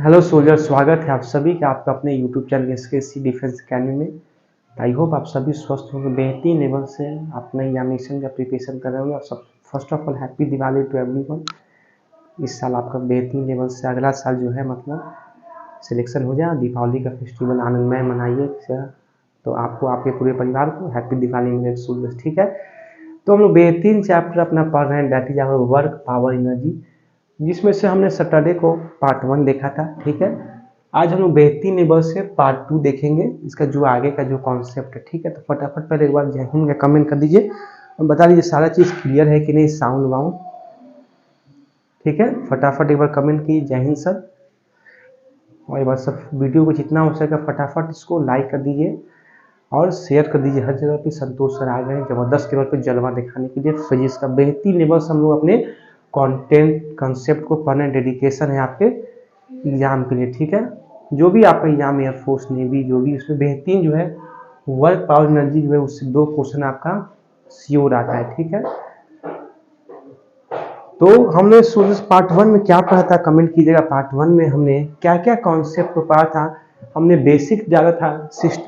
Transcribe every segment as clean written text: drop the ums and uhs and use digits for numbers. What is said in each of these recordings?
Hello soldier, स्वागत है आप सभी का आपका अपने यूट्यूब चैनल एसकेसी डिफेंस अकेडमी में। आई होप आप सभी स्वस्थ होंगे, बेहतरीन लेवल से अपने एग्जामिनेशन का प्रिपरेशन कर रहे होंगे। और सब first of all happy Diwali to everyone. इस साल आपका बेहतरीन लेवल से अगला साल जो है मतलब सिलेक्शन हो जाए, दीपावली का फेस्टिवल आनंदमय मनाइए। तो आपको, आपके पूरे परिवार को हैप्पी दिवाली मेरे सोल्जर, ठीक है। तो हम लोग बेहतरीन चैप्टर अपना पढ़ रहे हैं, that is our work power energy, जिसमें से हमने सैटरडे को पार्ट 1 देखा था, ठीक है। आज हम लोग बेहतरीन लेवल से पार्ट 2 देखेंगे, इसका जो आगे का जो कॉन्सेप्ट है, ठीक है। तो फटाफट पहले एक बार जय हिंद का कमेंट कर दीजिए और बता दीजिए सारा चीज़ क्लियर है कि नहीं, साउंड वाउंड, ठीक है। फटाफट एक बार कमेंट कीजिए जय हिंद सर। और एक बार सब वीडियो को जितना हो सके फटाफट इसको लाइक कर दीजिए और शेयर कर दीजिए हर जगह पे। संतोष सर आ गए हैं जबरदस्त लेवल पे जलवा दिखाने के लिए। फिजिक्स का बेहतरीन लेवल से हम लोग अपने कंटेंट कंसेप्ट को पढ़ने, डेडिकेशन है आपके एग्जाम के लिए, ठीक है। जो भी आपका एग्जाम, एयरफोर्स, नेवी, जो भी, उसमें बेहतरीन जो है वर्क पावर एनर्जी जो है उससे 2 क्वेश्चन आपका श्योर आता है, ठीक है। तो हमने पार्ट 1 में क्या पढ़ा था, कमेंट कीजिएगा। पार्ट 1 में हमने क्या क्या कॉन्सेप्ट को पढ़ा था। हमने बेसिक जाना था,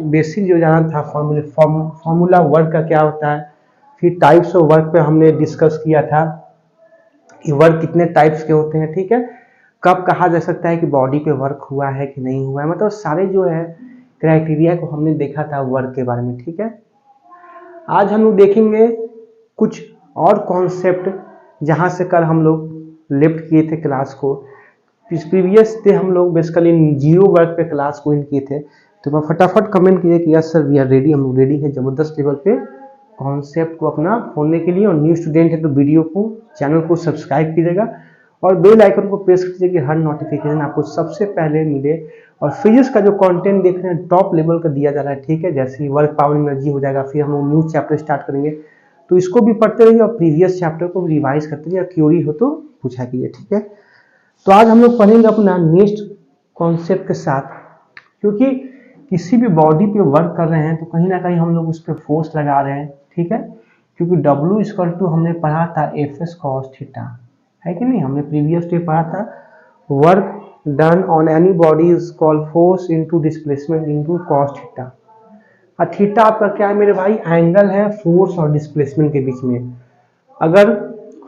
बेसिक जो जाना था फॉर्मूला वर्क का क्या होता है। फिर टाइप्स ऑफ वर्क पे हमने डिस्कस किया था कि वर्क कितने टाइप्स के होते हैं, ठीक है। कब कहा जा सकता है कि बॉडी पे वर्क हुआ है कि नहीं हुआ है, मतलब सारे जो है क्राइटेरिया को हमने देखा था वर्क के बारे में, ठीक है। आज हम लोग देखेंगे कुछ और कॉन्सेप्ट जहां से कल हम लोग लेफ्ट किए थे क्लास को। प्रीवियस डे हम लोग बेसिकली जीरो वर्क पे क्लास को इन किए थे। तो मैं फटाफट कमेंट कीजिए कि yes sir we are ready, हम लोग रेडी हैं जबरदस्त लेवल पे कॉन्सेप्ट को अपना खोलने के लिए। और न्यू स्टूडेंट है तो वीडियो को, चैनल को सब्सक्राइब कीजिएगा और बेल आइकन को प्रेस कीजिए कि हर नोटिफिकेशन आपको सबसे पहले मिले। और फिजिक्स का जो कंटेंट देख रहे हैं टॉप लेवल का दिया जा रहा है, ठीक है। जैसे वर्क पावर एनर्जी हो जाएगा, फिर हम लोग न्यू चैप्टर स्टार्ट करेंगे, तो इसको भी पढ़ते रहिए और प्रीवियस चैप्टर को रिवाइज करते रहिए। क्यूरी हो तो पूछा कीजिए, ठीक है। तो आज हम लोग पढ़ेंगे अपना नेक्स्ट कॉन्सेप्ट के साथ, क्योंकि किसी भी बॉडी पे वर्क कर रहे हैं तो कहीं ना कहीं हम लोग उस पर फोर्स लगा रहे हैं, ठीक है। क्योंकि W इक्वल टू हमने पढ़ा था एफ एस कॉस थीटा, है कि नहीं, हमने प्रीवियस डे पढ़ा था। Work done on any body is called force into displacement into cos theta. और थीटा आपका क्या है मेरे भाई, एंगल है फोर्स और डिस्प्लेसमेंट के बीच में। अगर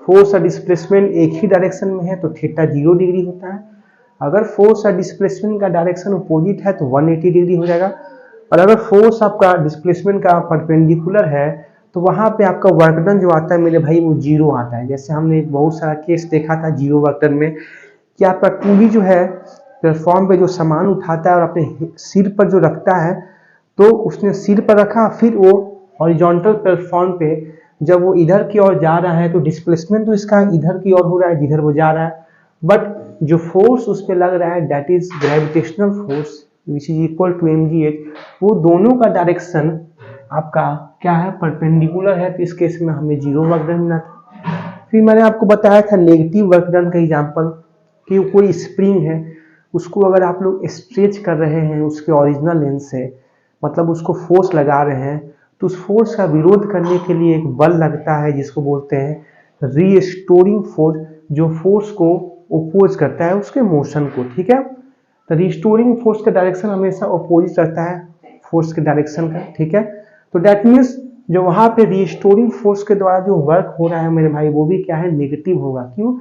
फोर्स और डिस्प्लेसमेंट एक ही डायरेक्शन में है तो थीटा 0 डिग्री होता है। अगर फोर्स और डिस्प्लेसमेंट का डायरेक्शन अपोजिट है तो 180 डिग्री हो जाएगा। और अगर फोर्स आपका डिस्प्लेसमेंट का परपेंडिकुलर है तो वहां पे आपका वर्क डन जो आता है मेरे भाई वो 0 आता है। जैसे हमने बहुत सारा केस देखा था जीरो वर्क डन में कि आपका कूली जो है प्लेटफॉर्म पे जो सामान उठाता है और अपने सिर पर जो रखता है, तो उसने सिर पर रखा, फिर वो हॉरिजॉन्टल प्लेटफॉर्म पे जब वो इधर की ओर जा रहा है तो डिस्प्लेसमेंट तो इसका इधर की ओर हो रहा है जिधर वो जा रहा है, बट जो फोर्स उस पर लग रहा है that is gravitational force which is equal to mgh। वो दोनों का डायरेक्शन आपका क्या है, परपेंडिकुलर है। तो इस केस में हमें 0 वर्क डन मिला था। फिर मैंने आपको बताया था नेगेटिव वर्क डन का एग्जाम्पल कि कोई स्प्रिंग है, उसको अगर आप लोग स्ट्रेच कर रहे हैं उसके ओरिजिनल लेंथ से, मतलब उसको फोर्स लगा रहे हैं, तो उस फोर्स का विरोध करने के लिए एक बल लगता है जिसको बोलते हैं रीस्टोरिंग फोर्स, जो फोर्स को ओपोज करता है उसके मोशन को, ठीक है। तो रिस्टोरिंग फोर्स का डायरेक्शन हमेशा अपोजिट रहता है फोर्स के डायरेक्शन का, ठीक है। तो दैट मीन्स जो वहां पे रिस्टोरिंग फोर्स के द्वारा जो वर्क हो रहा है मेरे भाई वो भी क्या है, नेगेटिव होगा। क्यों?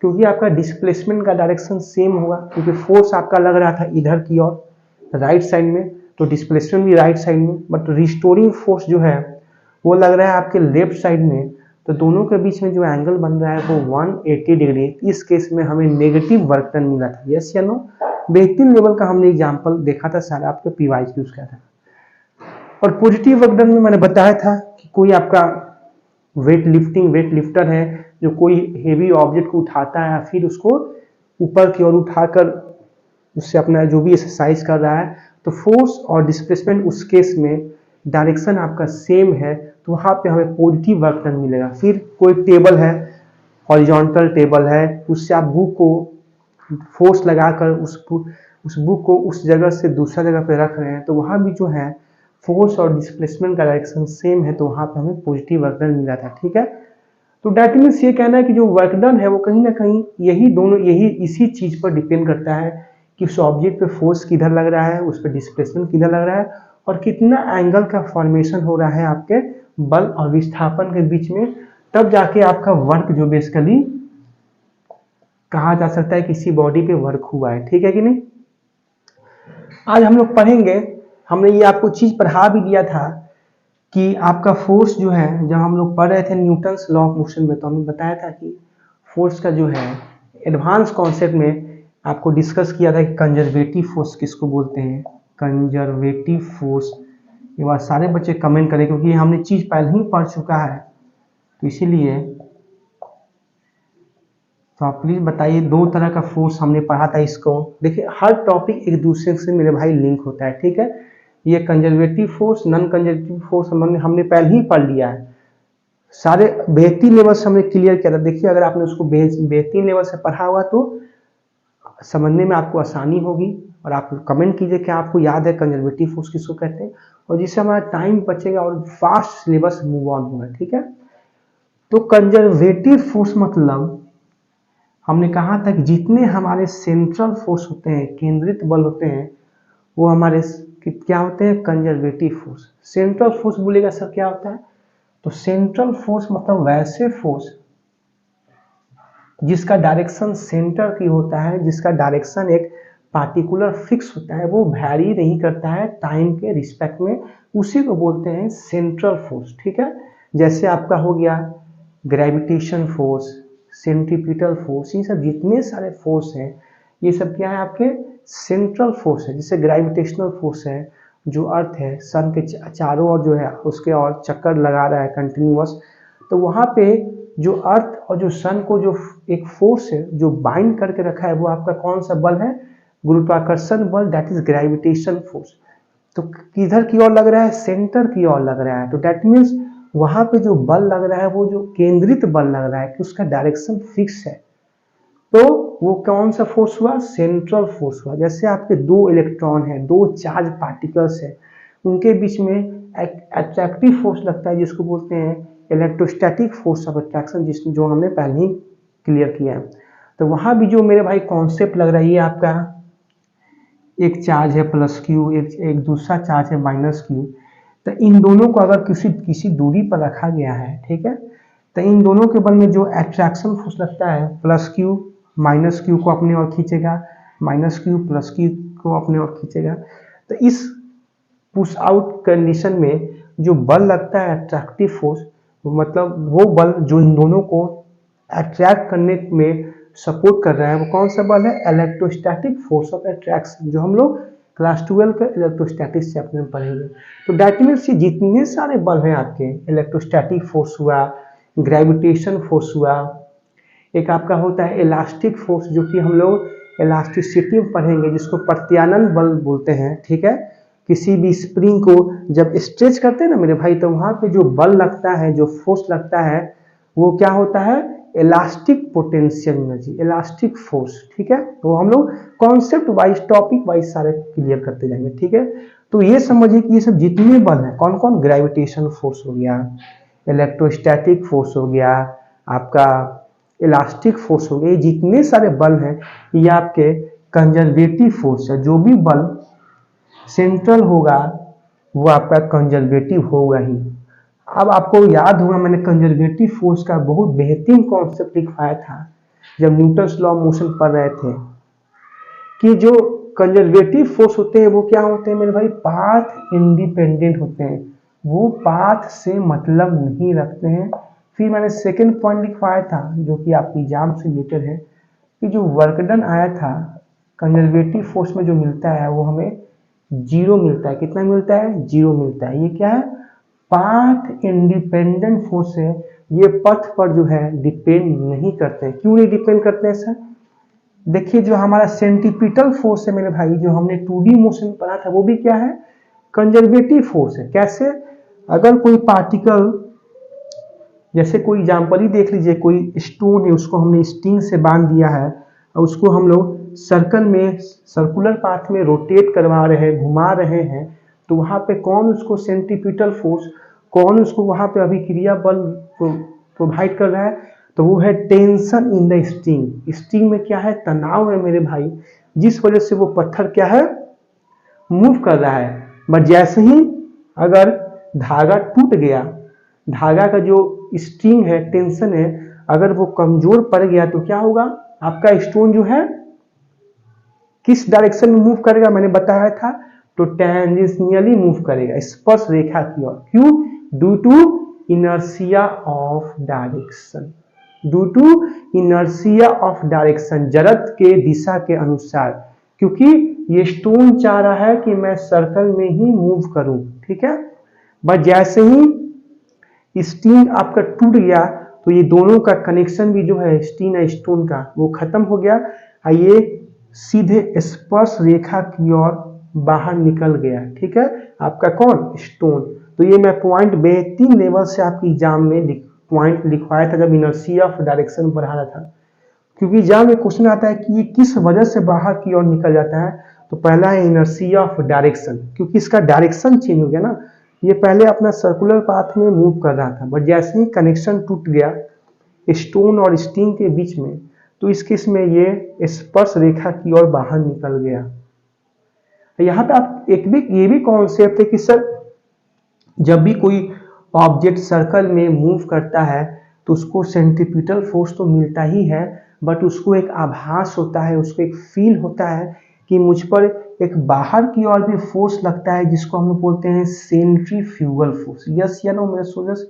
क्योंकि आपका डिस्प्लेसमेंट का डायरेक्शन सेम होगा, क्योंकि फोर्स आपका लग रहा था इधर की ओर राइट साइड में, तो डिस्प्लेसमेंट भी राइट साइड में। बट रिस्टोरिंग फोर्स जो है वो लग रहा है आपके लेफ्ट साइड में, तो दोनों के बीच में जो एंगल बन रहा है वो 180 डिग्री। इस केस में हमें नेगेटिव वर्क डन मिला था, यस या नो। बेहतरीन लेवल का हमने एग्जाम्पल देखा था, सारा आपके पीवाइज यूज किया था। और पॉजिटिव वर्क डन में मैंने बताया था कि कोई आपका वेट लिफ्टर है जो कोई हेवी ऑब्जेक्ट को उठाता है, फिर उसको ऊपर की ओर उठाकर उससे अपना जो भी एक्सरसाइज कर रहा है, तो फोर्स और डिस्प्लेसमेंट उस केस में डायरेक्शन आपका सेम है, तो वहां पे हमें पॉजिटिव वर्क डन मिलेगा। फिर कोई टेबल है, हॉरिजॉन्टल टेबल है, उससे आप बुक को फोर्स लगाकर उस बुक को उस जगह से दूसरा जगह पे रख रहे हैं, तो वहां भी जो है फोर्स और डिस्प्लेसमेंट का डायरेक्शन सेम है, तो वहां पे हमें पॉजिटिव वर्क डन मिला था, ठीक है। तो डैट मीन्स ये कहना है कि जो वर्क डन है वो कहीं ना कहीं यही इसी चीज पर डिपेंड करता है कि उस ऑब्जेक्ट पे फोर्स किधर लग रहा है, उस पर डिस्प्लेसमेंट किधर लग रहा है, और कितना एंगल का फॉर्मेशन हो रहा है आपके बल और विस्थापन के बीच में, तब जाके आपका वर्क जो बेसिकली कहा जा सकता है किसी बॉडी पे वर्क हुआ है। ठीक है कि नहीं। आज हम लोग पढ़ेंगे, हमने ये आपको चीज पढ़ा भी दिया था कि आपका फोर्स जो है, जब हम लोग पढ़ रहे थे न्यूटन्स लॉ ऑफ मोशन में, तो हमने बताया था कि फोर्स का जो है एडवांस कॉन्सेप्ट में आपको डिस्कस किया था कि कंजर्वेटिव फोर्स किसको बोलते हैं, कंजर्वेटिव फोर्स। ये बात सारे बच्चे कमेंट करें क्योंकि हमने चीज पहले ही पढ़ चुका है, तो इसीलिए तो आप प्लीज बताइए। दो तरह का फोर्स हमने पढ़ा था इसको। देखिए हर टॉपिक एक दूसरे से मेरे भाई लिंक होता है। ठीक है, ये conservative force, non conservative force हमने पहले ही पढ़ लिया है। सारे बेहतरीन लेवल से हमने क्लियर किया था। देखिए अगर आपने उसको बेहतरीन लेवल से पढ़ा हुआ तो समझने में आपको आसानी होगी। और आप कमेंट कीजिए क्या आपको याद है कंजर्वेटिव फोर्स किसको कहते हैं, और जिससे हमारा टाइम बचेगा और फास्ट सिलेबस मूव ऑन होगा। ठीक है, तो कंजर्वेटिव फोर्स मतलब हमने कहा था कि जितने हमारे सेंट्रल फोर्स होते हैं, केंद्रित बल होते हैं, वो हमारे क्या होते हैं, कंजर्वेटिव फोर्स। सेंट्रल फोर्स बोलेगा सर क्या होता है, तो सेंट्रल फोर्स मतलब वैसे फोर्स जिसका डायरेक्शन सेंटर की होता है, जिसका डायरेक्शन एक पार्टिकुलर फिक्स होता है, वो वैरी नहीं करता है टाइम के रिस्पेक्ट में, उसी को बोलते हैं सेंट्रल फोर्स। ठीक है, जैसे आपका हो गया ग्रेविटेशन फोर्स, सेंट्रीपिटल फोर्स, ये सब जितने सारे फोर्स हैं ये सब क्या है आपके सेंट्रल फोर्स है। जैसे ग्रेविटेशनल फोर्स है जो अर्थ है सन के चारों ओर जो है उसके और चक्कर लगा रहा है कंटिन्यूअस, तो वहाँ पे जो अर्थ और जो सन को जो एक फोर्स है जो बाइंड करके रखा है, वो आपका कौन सा बल है, गुरुत्वाकर्षण बल, दैट इज ग्रेविटेशन फोर्स। तो किधर की ओर लग रहा है, सेंटर की ओर लग रहा है, तो दैट मीन्स वहां पे जो बल लग रहा है वो जो केंद्रित बल लग रहा है कि उसका डायरेक्शन फिक्स है, तो वो कौन सा फोर्स हुआ, सेंट्रल फोर्स हुआ। जैसे आपके दो इलेक्ट्रॉन है, दो चार्ज पार्टिकल्स है, उनके बीच में अट्रैक्टिव फोर्स लगता है जिसको बोलते हैं इलेक्ट्रोस्टैटिक फोर्स ऑफ अट्रैक्शन, जिसमें जो हमने पहले ही क्लियर किया है। तो वहां भी जो मेरे भाई कॉन्सेप्ट लग रहा है, ये आपका एक चार्ज है प्लस क्यू, एक दूसरा चार्ज है माइनस क्यू, तो इन दोनों को अगर किसी दूरी पर रखा गया है, ठीक है, तो इन दोनों के बल में जो अट्रैक्शन फोर्स लगता है, प्लस क्यू माइनस क्यू को अपने ओर खींचेगा, माइनस क्यू प्लस क्यू को अपने ओर खींचेगा। तो इस पुश आउट कंडीशन में जो बल लगता है अट्रैक्टिव फोर्स, मतलब वो बल जो इन दोनों को अट्रैक्ट करने में सपोर्ट कर रहा है, वो कौन सा बल है, इलेक्ट्रोस्टैटिक फोर्स ऑफ अट्रैक्शन, जो हम लोग क्लास 12 के इलेक्ट्रोस्टैटिक्स चैप्टर में पढ़ेंगे। तो दैट मीन्स जितने सारे बल हैं आपके, इलेक्ट्रोस्टैटिक फोर्स हुआ, ग्रेविटेशन फोर्स हुआ, एक आपका होता है इलास्टिक फोर्स जो कि हम लोग इलास्टिसिटी में पढ़ेंगे, जिसको प्रत्यानन बल बोलते हैं। ठीक है, किसी भी स्प्रिंग को जब स्ट्रेच करते हैं ना मेरे भाई, तो वहां पे जो बल लगता है, जो फोर्स लगता है, वो क्या होता है, elastic potential energy, elastic force. ठीक है, तो हम लोग कॉन्सेप्ट वाइज, टॉपिक वाइज सारे क्लियर करते जाएंगे। ठीक है, तो ये समझिए कि ये सब जितने बल हैं, कौन कौन, ग्रेविटेशन फोर्स हो गया, इलेक्ट्रोस्टैटिक फोर्स हो गया, आपका इलास्टिक फोर्स हो गया, जितने सारे बल हैं ये आपके कंजर्वेटिव फोर्स है। जो भी बल सेंट्रल होगा वो आपका कंजर्वेटिव होगा ही। अब आपको याद होगा मैंने कंजर्वेटिव फोर्स का बहुत बेहतरीन कॉन्सेप्ट लिखवाया था जब न्यूटन्स लॉ ऑफ मोशन पढ़ रहे थे, कि जो कंजर्वेटिव फोर्स होते हैं वो क्या होते हैं मेरे भाई, पाथ इंडिपेंडेंट होते हैं, वो पाथ से मतलब नहीं रखते हैं। फिर मैंने सेकंड पॉइंट लिखवाया था जो कि आपकी एग्जाम से रिलेटेड है, कि जो वर्क डन आया था कंजर्वेटिव फोर्स में जो मिलता है वो हमें जीरो मिलता है। कितना मिलता है, जीरो मिलता है। ये क्या है, पाथ इंडिपेंडेंट फोर्स है, ये पथ पर जो है डिपेंड नहीं करते हैं। क्यों नहीं डिपेंड करते हैं सर, देखिए जो हमारा सेंट्रीपिटल फोर्स है मेरे भाई, जो हमने 2D मोशन पढ़ा था, वो भी क्या है, कंजर्वेटिव फोर्स है। कैसे, अगर कोई पार्टिकल, जैसे कोई एग्जाम्पल ही देख लीजिए, कोई स्टोन है, उसको हमने स्ट्रिंग से बांध दिया है और उसको हम लोग सर्कल में, सर्कुलर पाथ में रोटेट करवा रहे हैं, घुमा रहे हैं, तो वहां पे कौन उसको सेंट्रीपिटल फोर्स, कौन उसको वहां पे अभिक्रिया बल प्रोवाइड कर रहा है, तो वो है tension in the string. String में क्या है, तनाव है मेरे भाई, जिस वजह से वो पत्थर क्या है, मूव कर रहा है। बट जैसे ही अगर धागा टूट गया, धागा का जो स्ट्रिंग है, टेंशन है, अगर वो कमजोर पड़ गया तो क्या होगा, आपका स्टोन जो है किस डायरेक्शन में मूव करेगा, मैंने बताया था, तो टेंजेंशियली मूव करेगा, स्पर्श रेखा की ओर। क्यों? Due to inertia of direction, due to inertia of direction, जड़त्व के दिशा के अनुसार, क्योंकि ये स्टोन चाह रहा है कि मैं सर्कल में ही मूव करूं, ठीक है। बट जैसे ही स्ट्रिंग आपका टूट गया तो ये दोनों का कनेक्शन भी जो है स्ट्रिंग और स्टोन का वो खत्म हो गया, ये सीधे स्पर्श रेखा की ओर बाहर निकल गया, ठीक है, आपका कौन, स्टोन। तो ये मैं पॉइंट बेहतरीन लेवल से आपकी एग्जाम में पॉइंट लिखवाया था जब इनर्शिया ऑफ डायरेक्शन पढ़ा रहा था, क्योंकि एग्जाम में क्वेश्चन आता है कि ये किस वजह से बाहर की ओर निकल जाता है। तो पहला है इनर्शिया ऑफ डायरेक्शन, क्योंकि इसका डायरेक्शन चेंज हो गया ना, ये पहले अपना सर्कुलर पाथ में मूव कर रहा था, बट जैसे ही कनेक्शन टूट गया स्टोन और स्ट्रिंग के बीच में, तो इस केस में ये स्पर्श रेखा की ओर बाहर निकल गया। यहाँ पे आप ये भी कॉन्सेप्ट है कि सर जब भी कोई ऑब्जेक्ट सर्कल में मूव करता है तो उसको सेंट्रीपिटल फोर्स तो मिलता ही है, बट उसको एक आभास होता है, उसको एक फील होता है कि मुझ पर एक बाहर की ओर भी फोर्स लगता है, जिसको हम लोग बोलते हैं सेंट्रीफ्यूगल फोर्स। यस या नो मेरे स्टूडेंट्स,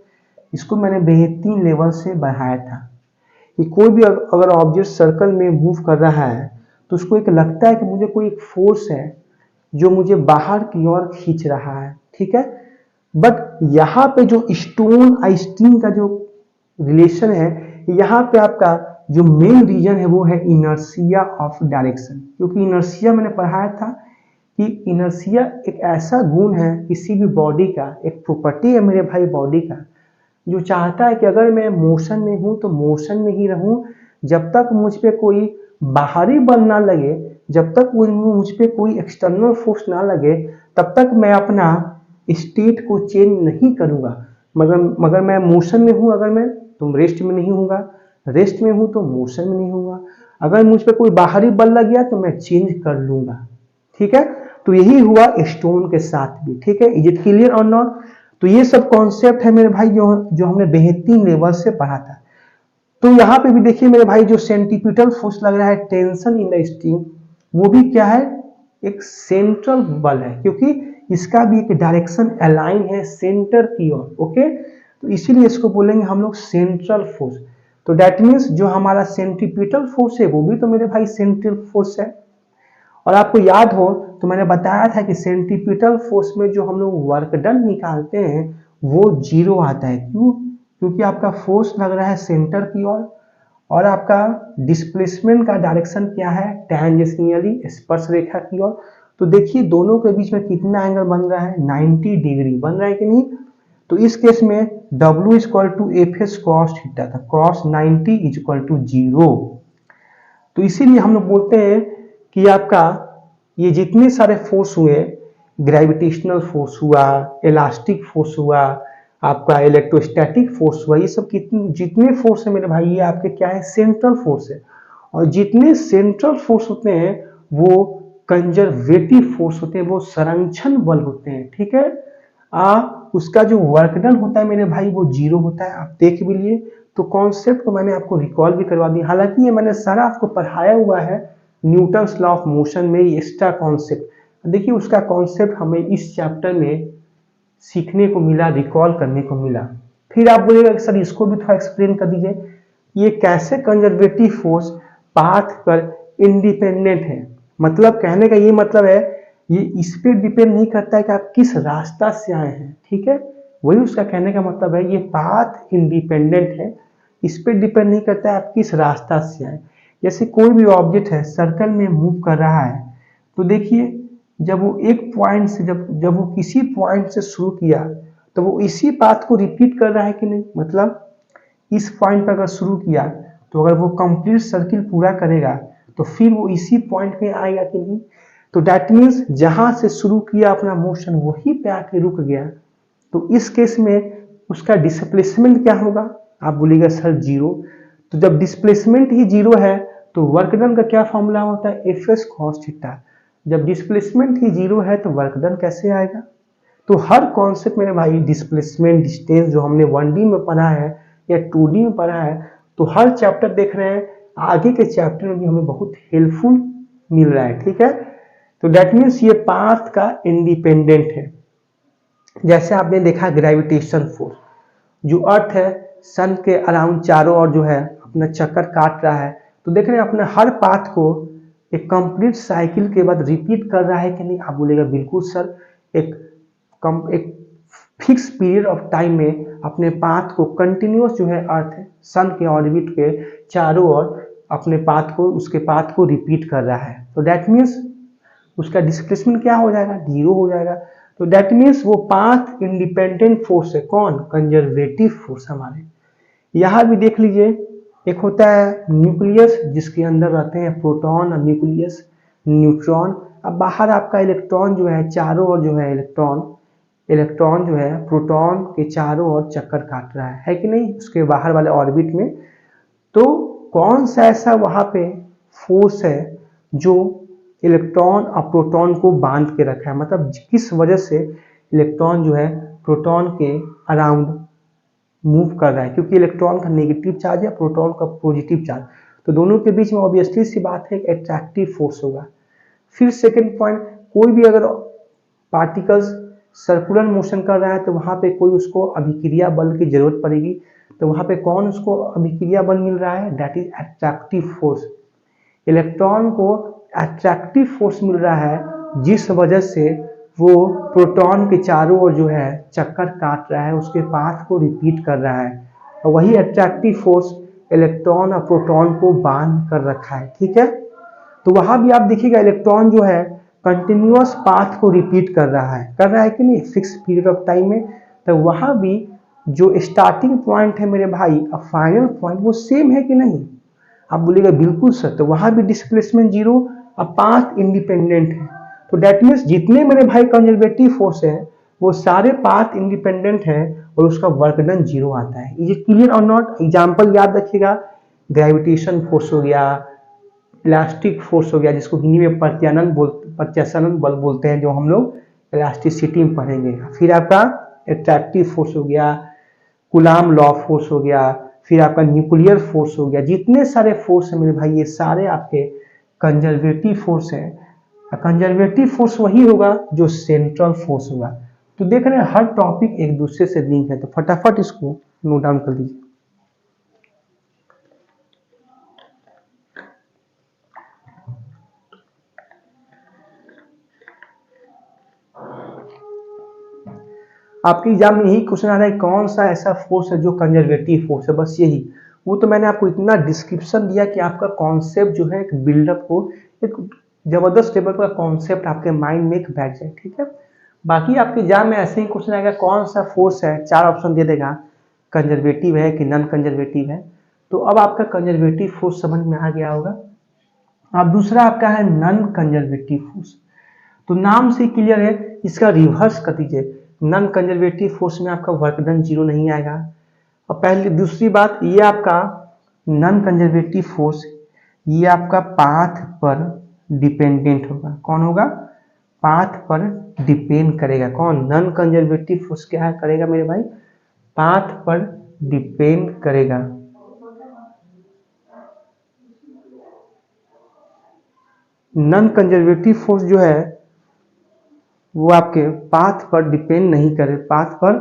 इसको मैंने बेहतरीन लेवल से बढ़ाया था कि कोई भी अगर ऑब्जेक्ट सर्कल में मूव कर रहा है तो उसको एक लगता है कि मुझे कोई एक फोर्स है जो मुझे बाहर की ओर खींच रहा है, ठीक है। बट यहाँ पे जो स्टोन और स्ट्रिंग का जो रिलेशन है, यहाँ पे आपका जो मेन रीजन है वो है इनर्शिया ऑफ डायरेक्शन, क्योंकि इनर्शिया मैंने पढ़ाया था कि इनर्शिया एक ऐसा गुण है किसी भी बॉडी का, एक प्रॉपर्टी है मेरे भाई बॉडी का, जो चाहता है कि अगर मैं मोशन में हूं तो मोशन में ही रहूं, जब तक मुझ पे कोई बाहरी बल ना लगे, जब तक मुझ पे कोई एक्सटर्नल फोर्स ना लगे, तब तक मैं अपना स्टेट को चेंज नहीं करूंगा। मगर मैं मोशन में हूं, अगर मैं तो रेस्ट में नहीं होगा, रेस्ट में हूं तो मोशन में नहीं होगा, अगर मुझ पे कोई बाहरी बल लग गया तो मैं चेंज कर लूंगा, ठीक है। तो यही हुआ स्टोन के साथ भी, ठीक है। इज इट क्लियर और नॉट? तो ये सब कॉन्सेप्ट है मेरे भाई जो हमने बेहतरीन लेवल से पढ़ा था। तो यहाँ पे भी देखिए मेरे भाई, जो सेंट्रीपिटल फोर्स लग रहा है, टेंशन इन द स्ट्रिंग, वो भी क्या है, एक सेंट्रल बल है, क्योंकि इसका भी एक डायरेक्शन अलाइन है सेंटर की ओर, ओके। तो इसीलिए इसको बोलेंगे हम लोग सेंट्रल फोर्स। तो दैट मीन्स जो हमारा सेंट्रीपिटल फोर्स है वो भी तो मेरे भाई सेंट्रल फोर्स है। और आपको याद हो तो मैंने बताया था कि सेंट्रीपिटल फोर्स में जो हम लोग वर्क डन निकालते हैं वो जीरो आता है। क्यों? क्योंकि आपका फोर्स लग रहा है सेंटर की ओर, और आपका डिस्प्लेसमेंट का डायरेक्शन क्या है, टेंजेंशियली, स्पर्श रेखा की ओर। तो देखिए दोनों के बीच में कितना एंगल बन रहा है, 90 डिग्री बन रहा है कि नहीं। तो इस केस में W equal to F S cos theta था, कॉस 90 इज इक्वल टू 0। तो इसीलिए हम लोग बोलते हैं कि आपका ये जितने सारे फोर्स हुए, ग्रेविटेशनल फोर्स हुआ, इलास्टिक फोर्स हुआ, आपका इलेक्ट्रोस्टैटिक फोर्स हुआ, ये सब जितने फोर्स है मेरे भाई, ये आपके क्या है, सेंट्रल फोर्स है। और जितने सेंट्रल फोर्स होते हैं वो कंजर्वेटिव फोर्स होते हैं, वो संरक्षण बल होते हैं, ठीक है। उसका जो वर्क डन होता है मेरे भाई वो जीरो होता है, आप देख भी लिए। तो कॉन्सेप्ट को मैंने आपको रिकॉल भी करवा दिया, हालांकि ये मैंने सारा आपको पढ़ाया हुआ है न्यूटन्स लॉ ऑफ मोशन में, एक्स्ट्रा कॉन्सेप्ट देखिए, उसका कॉन्सेप्ट हमें इस चैप्टर में सीखने को मिला, रिकॉल करने को मिला। फिर आप बोलेगा सर इसको भी थोड़ा एक्सप्लेन कर दीजिए, ये कैसे कंजर्वेटिव फोर्स पाथ पर इंडिपेंडेंट है। मतलब कहने का ये मतलब है, ये इस पे डिपेंड नहीं करता है कि आप किस रास्ता से आए हैं, ठीक है, वही उसका कहने का मतलब है। ये पाथ इंडिपेंडेंट है, इस पे डिपेंड नहीं करता है आप किस रास्ता से आए। जैसे कोई भी ऑब्जेक्ट है सर्कल में मूव कर रहा है, तो देखिए जब वो एक पॉइंट से जब वो किसी पॉइंट से शुरू किया तो वो इसी पाथ को रिपीट कर रहा है कि नहीं। मतलब इस पॉइंट पर अगर शुरू किया तो अगर वो कंप्लीट सर्किल पूरा करेगा तो फिर वो इसी पॉइंट में आएगा कि नहीं। तो दैट मीन्स जहां से शुरू किया अपना मोशन वहीं पे आके रुक गया। तो इस केस में उसका डिस्प्लेसमेंट क्या होगा, आप बोलिएगा सर जीरो। तो जब डिस्प्लेसमेंट ही जीरो है तो वर्क डन का क्या फॉर्मूला होता है, एफ एस कॉस थीटा। जब डिस्प्लेसमेंट ही जीरो है तो वर्क डन कैसे आएगा। तो हर कॉन्सेप्ट मेरे भाई डिस्प्लेसमेंट डिस्टेंस जो हमने 1D में पढ़ा है या 2D में पढ़ा है, तो हर चैप्टर देख रहे हैं, आगे के चैप्टर में भी हमें बहुत हेल्पफुल मिल रहा है। ठीक है, तो दैट मीन्स ये पाथ का इंडिपेंडेंट है। जैसे आपने देखा ग्रेविटेशन फोर्स, जो अर्थ है सन के अराउंड चारों ओर जो है अपना चक्कर काट रहा है, तो देख रहे हैं अपने हर पाथ को एक कंप्लीट साइकिल के बाद रिपीट कर रहा है कि नहीं। आप बोलेगा बिल्कुल सर, एक फिक्स पीरियड ऑफ टाइम में अपने पाथ को कंटिन्यूअस जो है अर्थ है सन के ऑर्बिट के चारों ओर अपने पाथ को, उसके पाथ को रिपीट कर रहा है। तो दैट मीन्स उसका डिस्प्लेसमेंट क्या हो जाएगा, जीरो हो जाएगा। तो दैट मीन्स वो पाथ इंडिपेंडेंट फोर्स है। कौन, कंजर्वेटिव फोर्स हमारे। यहां भी देख लीजिए, एक होता है न्यूक्लियस जिसके अंदर रहते हैं प्रोटॉन और न्यूक्लियस, न्यूट्रॉन। अब बाहर आपका इलेक्ट्रॉन जो है चारों ओर जो है इलेक्ट्रॉन जो है प्रोटॉन के चारों ओर चक्कर काट रहा है कि नहीं, उसके बाहर वाले ऑर्बिट में। तो कौन सा ऐसा वहां पे फोर्स है जो इलेक्ट्रॉन और प्रोटॉन को बांध के रखा है, मतलब किस वजह से इलेक्ट्रॉन जो है प्रोटॉन के अराउंड मूव कर रहा है, क्योंकि इलेक्ट्रॉन का नेगेटिव चार्ज है, प्रोटॉन का पॉजिटिव चार्ज, तो दोनों के बीच में ऑब्वियसली सी बात है एट्रैक्टिव फोर्स होगा। फिर सेकंड पॉइंट, कोई भी अगर पार्टिकल्स सर्कुलर मोशन कर रहा है तो वहां पे कोई उसको अभिक्रिया बल की जरूरत पड़ेगी, तो वहां पे कौन उसको अभिक्रिया बल मिल रहा है, that is attractive force. Electron को अट्रैक्टिव फोर्स मिल रहा है जिस वजह से वो प्रोटॉन के चारों ओर जो है चक्कर काट रहा है, उसके पाथ को रिपीट कर रहा है, और वही अट्रैक्टिव फोर्स इलेक्ट्रॉन और प्रोटॉन को बांध कर रखा है। ठीक है, तो वहां भी आप देखिएगा इलेक्ट्रॉन जो है कंटिन्यूअस पाथ को रिपीट कर रहा है कि नहीं, फिक्स पीरियड ऑफ टाइम में। तो वहां भी जो स्टार्टिंग पॉइंट है मेरे भाई और फाइनल पॉइंट वो सेम है कि नहीं। आप बोलिएगा बिल्कुल सर, तो वहां भी डिस्प्लेसमेंट जीरो और पाथ इंडिपेंडेंट है। तो दैट मीन्स जितने मेरे भाई कंजर्वेटिव फोर्स है वो सारे पाथ इंडिपेंडेंट है और उसका वर्क डन जीरो आता है। ये क्लियर और नॉट। एग्जाम्पल याद रखिएगा, ग्रेविटेशन फोर्स हो गया, इलास्टिक फोर्स हो गया, जिसको हिंदी में प्रत्यानन बल बोलते हैं, जो हम लोग इलास्टिसिटी में पढ़ेंगे। फिर आपका एट्रैक्टिव फोर्स हो गया, कुलाम लॉ फोर्स हो गया, फिर आपका न्यूक्लियर फोर्स हो गया। जितने सारे फोर्स है मेरे भाई ये सारे आपके कंजर्वेटिव फोर्स है। कंजर्वेटिव फोर्स वही होगा जो सेंट्रल फोर्स होगा। तो देख रहे हैं हर टॉपिक एक दूसरे से लिंक है, तो फटाफट इसको नोट डाउन कर लीजिए। आपके एग्जाम में यही क्वेश्चन आ रहा है कौन सा ऐसा फोर्स है जो कंजर्वेटिव फोर्स है, बस यही। वो तो मैंने आपको इतना डिस्क्रिप्शन दिया कि आपका कॉन्सेप्ट जो है एक बिल्डअप हो, एक जबरदस्त लेवल का कॉन्सेप्ट आपके माइंड में एक बैठ जाए। ठीक है, बाकी आपके एग्जाम में ऐसे ही क्वेश्चन आएगा कौन सा फोर्स है, 4 ऑप्शन दे देगा, कंजर्वेटिव है कि नॉन कंजर्वेटिव है। तो अब आपका कंजर्वेटिव फोर्स समझ में आ गया होगा। अब दूसरा आपका है नॉन कंजर्वेटिव फोर्स। तो नाम से क्लियर है, इसका रिवर्स कर दीजिए। नॉन कंजर्वेटिव फोर्स में आपका वर्क डन जीरो नहीं आएगा। और पहले दूसरी बात, ये आपका नॉन कंजर्वेटिव फोर्स ये आपका पाथ पर डिपेंडेंट होगा। कौन होगा, पाथ पर डिपेंड करेगा। कौन, नॉन कंजर्वेटिव फोर्स क्या करेगा मेरे भाई, पाथ पर डिपेंड करेगा। नॉन कंजर्वेटिव फोर्स जो है वो आपके पाथ पर डिपेंड नहीं करे, पाथ पर।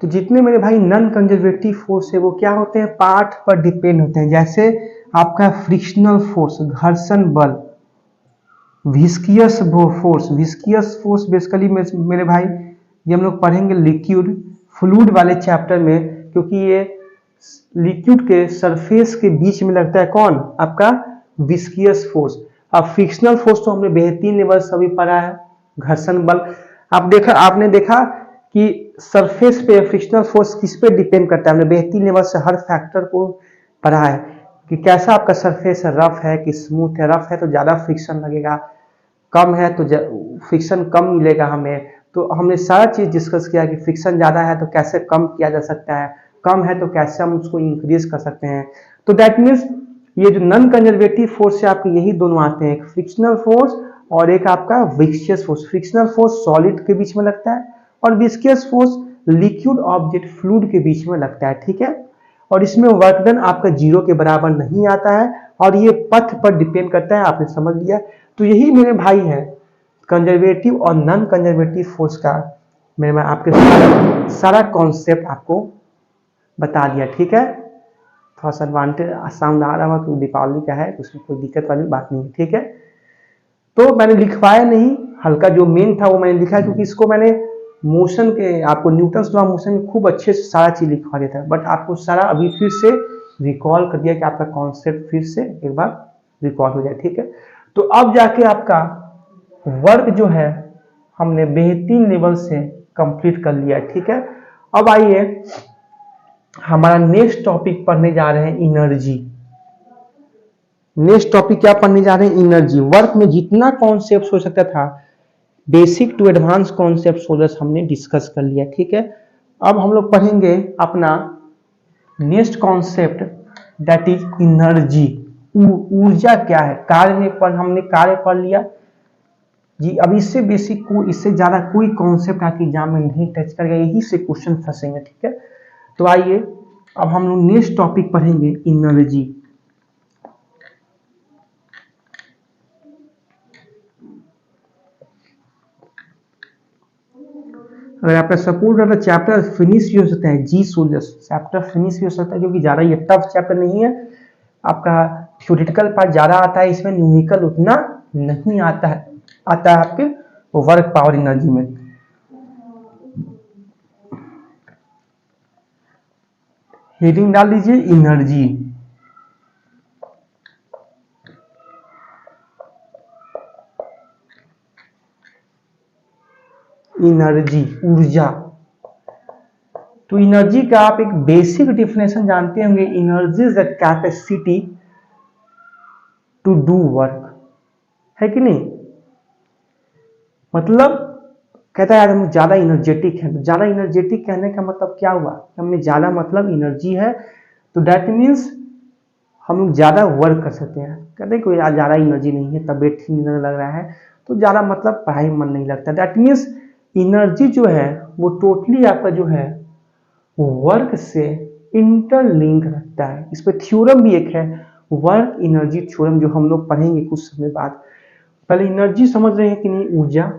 तो जितने मेरे भाई नॉन कंजर्वेटिव फोर्स है वो क्या होते हैं, पाथ पर डिपेंड होते हैं। जैसे आपका फ्रिक्शनल फोर्स, घर्षण बल, विस्कियस फोर्स बेसिकली मेरे भाई ये हम लोग पढ़ेंगे लिक्विड फ्लूइड वाले चैप्टर में, क्योंकि ये लिक्विड के सरफेस के बीच में लगता है। कौन, आपका विस्कियस फोर्स। अब फ्रिक्शनल फोर्स तो हमने बेहतरीन लेवल सभी पढ़ा है, घर्षण बल। आपने देखा कि सरफेस पे फ्रिक्शनल फोर्स किस पे डिपेंड करता है, हमने बेहतरीन लेवल से हर फैक्टर को पढ़ा है कि कैसा आपका सरफेस है, रफ है कि स्मूथ है। रफ है तो ज्यादा फ्रिक्शन लगेगा, कम है तो फ्रिक्शन कम मिलेगा हमें। तो हमने सारा चीज डिस्कस किया कि फ्रिक्शन ज्यादा है तो कैसे कम किया जा सकता है, कम है तो कैसे हम उसको इंक्रीज कर सकते हैं। तो दैट मीन्स ये जो नॉन कंजर्वेटिव फोर्स है आपके यही दोनों आते हैं, एक फ्रिक्शनल फोर्स और एक आपका viscous force. Frictional force solid के बीच में लगता है और viscous force liquid object fluid के बीच में लगता है, ठीक है। और इसमें वर्क डन आपका 0 के बराबर नहीं आता है और ये पथ पर डिपेंड करता है, आपने समझ लिया। तो यही मेरे भाई है कंजर्वेटिव और नॉन कंजर्वेटिव फोर्स का मैं आपके सारा कॉन्सेप्ट आपको बता दिया, ठीक है। थोड़ा सा एडवांटेज साउंड आ रहा होगा क्योंकि दीपावली का है, उसमें कोई दिक्कत वाली बात नहीं है, ठीक है। तो मैंने लिखवाया नहीं, हल्का जो मेन था वो मैंने लिखा क्योंकि इसको मैंने मोशन के आपको न्यूटन्स लॉ मोशन में खूब अच्छे से सारा चीज लिखवा दिया था, बट आपको सारा अभी फिर से रिकॉल कर दिया कि आपका कॉन्सेप्ट फिर से एक बार रिकॉल हो जाए, ठीक है। तो अब जाके आपका वर्क जो है हमने बेहतरीन लेवल से कंप्लीट कर लिया, ठीक है। अब आइए हमारा नेक्स्ट टॉपिक पढ़ने जा रहे हैं एनर्जी। नेक्स्ट टॉपिक क्या पढ़ने जा रहे हैं, एनर्जी। वर्क में जितना कॉन्सेप्ट हो सकता था बेसिक टू एडवांस कॉन्सेप्ट सोल्डर्स हमने डिस्कस कर लिया, ठीक है। अब हम लोग पढ़ेंगे अपना next concept that is energy. ऊर्जा क्या है, कार्य में हमने कार्य पढ़ लिया जी। अब इससे बेसिक को इससे ज्यादा कोई कॉन्सेप्ट आपके एग्जाम में नहीं टच करेगा, यही से क्वेश्चन फंसेंगे, ठीक है। तो आइए अब हम लोग नेक्स्ट टॉपिक पढ़ेंगे एनर्जी। अगर आपका सपोर्ट रहता चैप्टर फिनिश भी हो सकता है, जी सोल्जर्स चैप्टर फिनिश भी हो सकता है क्योंकि ज्यादा ये टफ चैप्टर नहीं है। आपका थ्योरेटिकल पार्ट ज्यादा आता है, इसमें न्यूमेरिकल उतना नहीं आता है आपके वर्क पावर एनर्जी में। हेडिंग डाल दीजिए एनर्जी। एनर्जी ऊर्जा। तो एनर्जी का आप एक बेसिक डिफिनेशन जानते होंगे, energy is the capacity to do work, है कि नहीं। मतलब कहता है यार हम ज्यादा एनर्जेटिक हैं, तो ज्यादा एनर्जेटिक कहने का मतलब क्या हुआ, हमें ज्यादा मतलब एनर्जी है तो दैट मीन्स हम लोग ज्यादा वर्क कर सकते हैं। कहते हैं कोई ज्यादा एनर्जी नहीं है, तबियत ठीक नहीं लग रहा है, तो ज्यादा मतलब पढ़ाई में मन नहीं लगता। दैट मीन्स एनर्जी जो है वो टोटली आपका जो है वर्क से इंटरलिंक रखता है। इस पर थ्योरम भी एक है, वर्क एनर्जी थ्योरम, जो हम लोग पढ़ेंगे कुछ समय बाद। पहले एनर्जी समझ रहे हैं कि नहीं, ऊर्जा।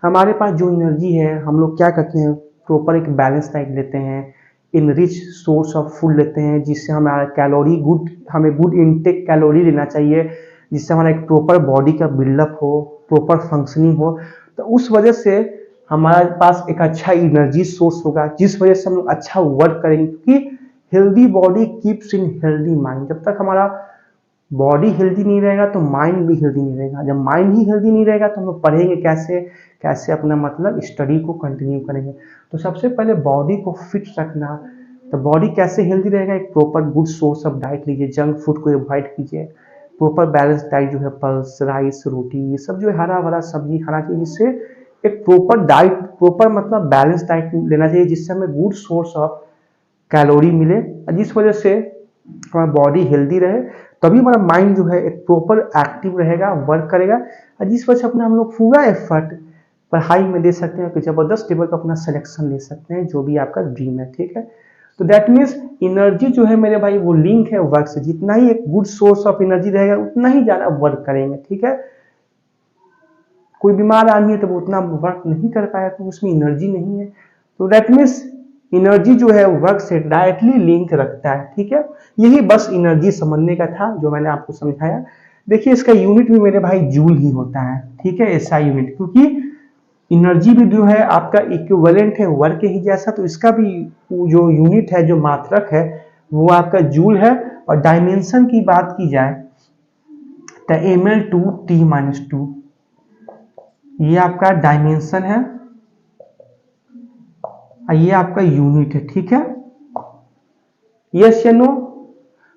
हमारे पास जो एनर्जी है हम लोग क्या करते हैं, प्रॉपर एक बैलेंस डाइट लेते हैं, इन रिच सोर्स ऑफ फूड लेते हैं जिससे हमारा कैलोरी हमें गुड इनटेक कैलोरी लेना चाहिए, जिससे हमारा एक प्रॉपर बॉडी का बिल्डअप हो, प्रॉपर फंक्शनिंग हो। तो उस वजह से हमारे पास एक अच्छा एनर्जी सोर्स होगा जिस वजह से हम लोग अच्छा वर्क करेंगे, क्योंकि healthy body keeps in healthy mind. जब तक हमारा बॉडी हेल्दी नहीं रहेगा तो माइंड भी हेल्दी नहीं रहेगा। जब माइंड ही हेल्दी नहीं रहेगा तो हम लोग पढ़ेंगे कैसे, कैसे अपना मतलब स्टडी को कंटिन्यू करेंगे। तो सबसे पहले बॉडी को फिट रखना, तो बॉडी कैसे हेल्दी रहेगा, एक proper good source of diet लीजिए, जंक फूड को अवॉइड कीजिए, प्रॉपर बैलेंस डाइट जो है पल्स राइस रोटी ये सब जो है हरा भरा सब्जी खाना चाहिए, जिससे एक प्रॉपर डाइट, प्रॉपर मतलब बैलेंस डाइट लेना चाहिए जिससे हमें गुड सोर्स ऑफ कैलोरी मिले, जिस वजह से हमारा बॉडी हेल्दी रहे, तभी हमारा माइंड जो है एक प्रॉपर एक्टिव रहेगा, वर्क करेगा, और जिस वजह से अपना हम लोग पूरा एफर्ट पढ़ाई में दे सकते हैं कि जबरदस्त लेवल का अपना सिलेक्शन ले सकते हैं जो भी आपका ड्रीम है, ठीक है। तो दैट मीन्स एनर्जी जो है मेरे भाई वो लिंक है वर्क से। जितना ही एक गुड सोर्स ऑफ एनर्जी रहेगा उतना ही ज्यादा वर्क करेंगे, ठीक है। कोई बीमार आदमी है तो वो उतना वर्क नहीं कर पाया तो उसमें एनर्जी नहीं है। तो दैट मीन्स एनर्जी जो है वर्क से डायरेक्टली लिंक रखता है, ठीक है। यही बस एनर्जी समझने का था जो मैंने आपको समझाया। देखिए इसका यूनिट भी मेरे भाई जूल ही होता है, ठीक है, ऐसा यूनिट, क्योंकि एनर्जी भी जो है आपका इक्विवेलेंट है वर्क के ही जैसा, तो इसका भी जो यूनिट है, जो मात्रक है वो आपका जूल है। और डायमेंशन की बात की जाए तो ml/T-2 ये आपका डायमेंशन है, ये आपका यूनिट है, ठीक है। यस या नो।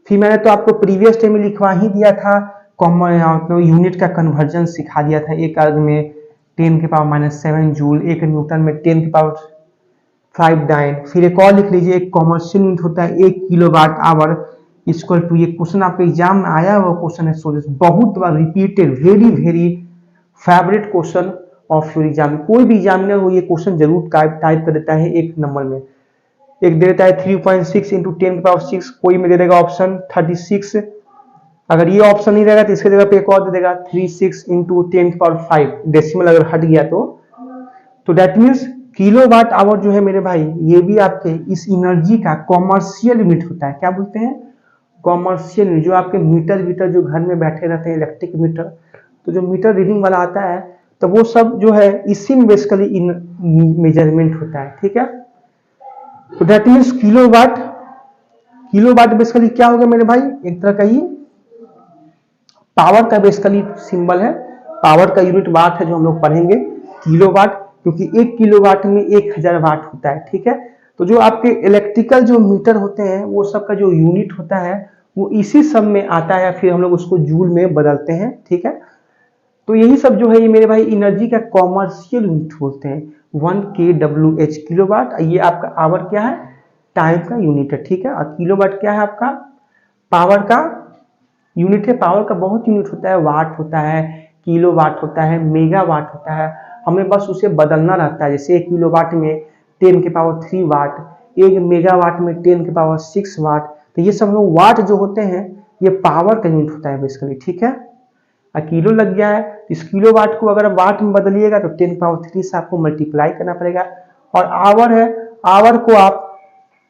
फिर मैंने तो आपको प्रीवियस टाइम में लिखवा ही दिया था, कॉमन यूनिट का कन्वर्जन सिखा दिया था। एक अर्ग में 10⁻⁻7 जूल, एक न्यूटन में 10⁻⁴ 5 डाइन। फिर एक और लिख लीजिए, एक कॉमर्शियल यूनिट होता है 1 किलोवाट आवर इक्वल टू, ये क्वेश्चन आपके एग्जाम में आया हुआ क्वेश्चन है स्टूडेंट्स, बहुत बार repeated, very very favourite question of your exam. कोई भी एग्जामिनर हो ये क्वेश्चन जरूर टाइप कर देता है एक नंबर में। एक दे देता है 3.6 इंटू 10⁶, कोई में दे देगा ऑप्शन 36। अगर ये ऑप्शन नहीं रहेगा तो इसके जगह पे एक और दे देगा 36 इंटू 10⁵, डेसिमल अगर हट गया तो दैट मीन्स किलोवाट आवर जो है मेरे भाई, ये भी आपके इस एनर्जी का कॉमर्शियल यूनिट होता है। क्या बोलते हैं? Commercial unit. जो आपके मीटर जो घर में बैठे रहते हैं इलेक्ट्रिक मीटर, तो जो मीटर रीडिंग वाला आता है तो वो सब जो है इसी में बेसिकली मेजरमेंट होता है। ठीक है, तो दैट मीन्स किलोवाट बेसिकली क्या हो गया मेरे भाई, एक तरह का ये पावर का बेसिकली सिंबल है, पावर का यूनिट वाट है जो हम लोग पढ़ेंगे किलोवाट, क्योंकि 1 किलोवाट में 1000 वाट होता है। ठीक है, तो जो आपके इलेक्ट्रिकल जो मीटर होते हैं वो सब का जो यूनिट होता है वो इसी सब में आता है, फिर हम लोग उसको जूल में बदलते हैं। ठीक है, तो यही सब जो है ये मेरे भाई एनर्जी का कॉमर्शियल यूनिट बोलते हैं। 1 kWh किलोवाट, ये आपका आवर क्या है, टाइम का यूनिट है। ठीक है, और किलोवाट क्या है आपका पावर का यूनिट है। पावर का बहुत यूनिट होता है, वाट होता है, किलोवाट होता है, मेगावाट होता है, हमें बस उसे बदलना रहता है। जैसे 1 किलोवाट में 10⁻³ वाट, 1 मेगावाट में 10⁶ वाट, तो ये सब लोग वाट जो होते हैं ये पावर का यूनिट होता है बेसिकली। ठीक है, किलो लग गया है, इस किलो वाट को अगर वाट में बदलिएगा तो 10⁻³ से आपको मल्टीप्लाई करना पड़ेगा। और आवर है, आवर को आप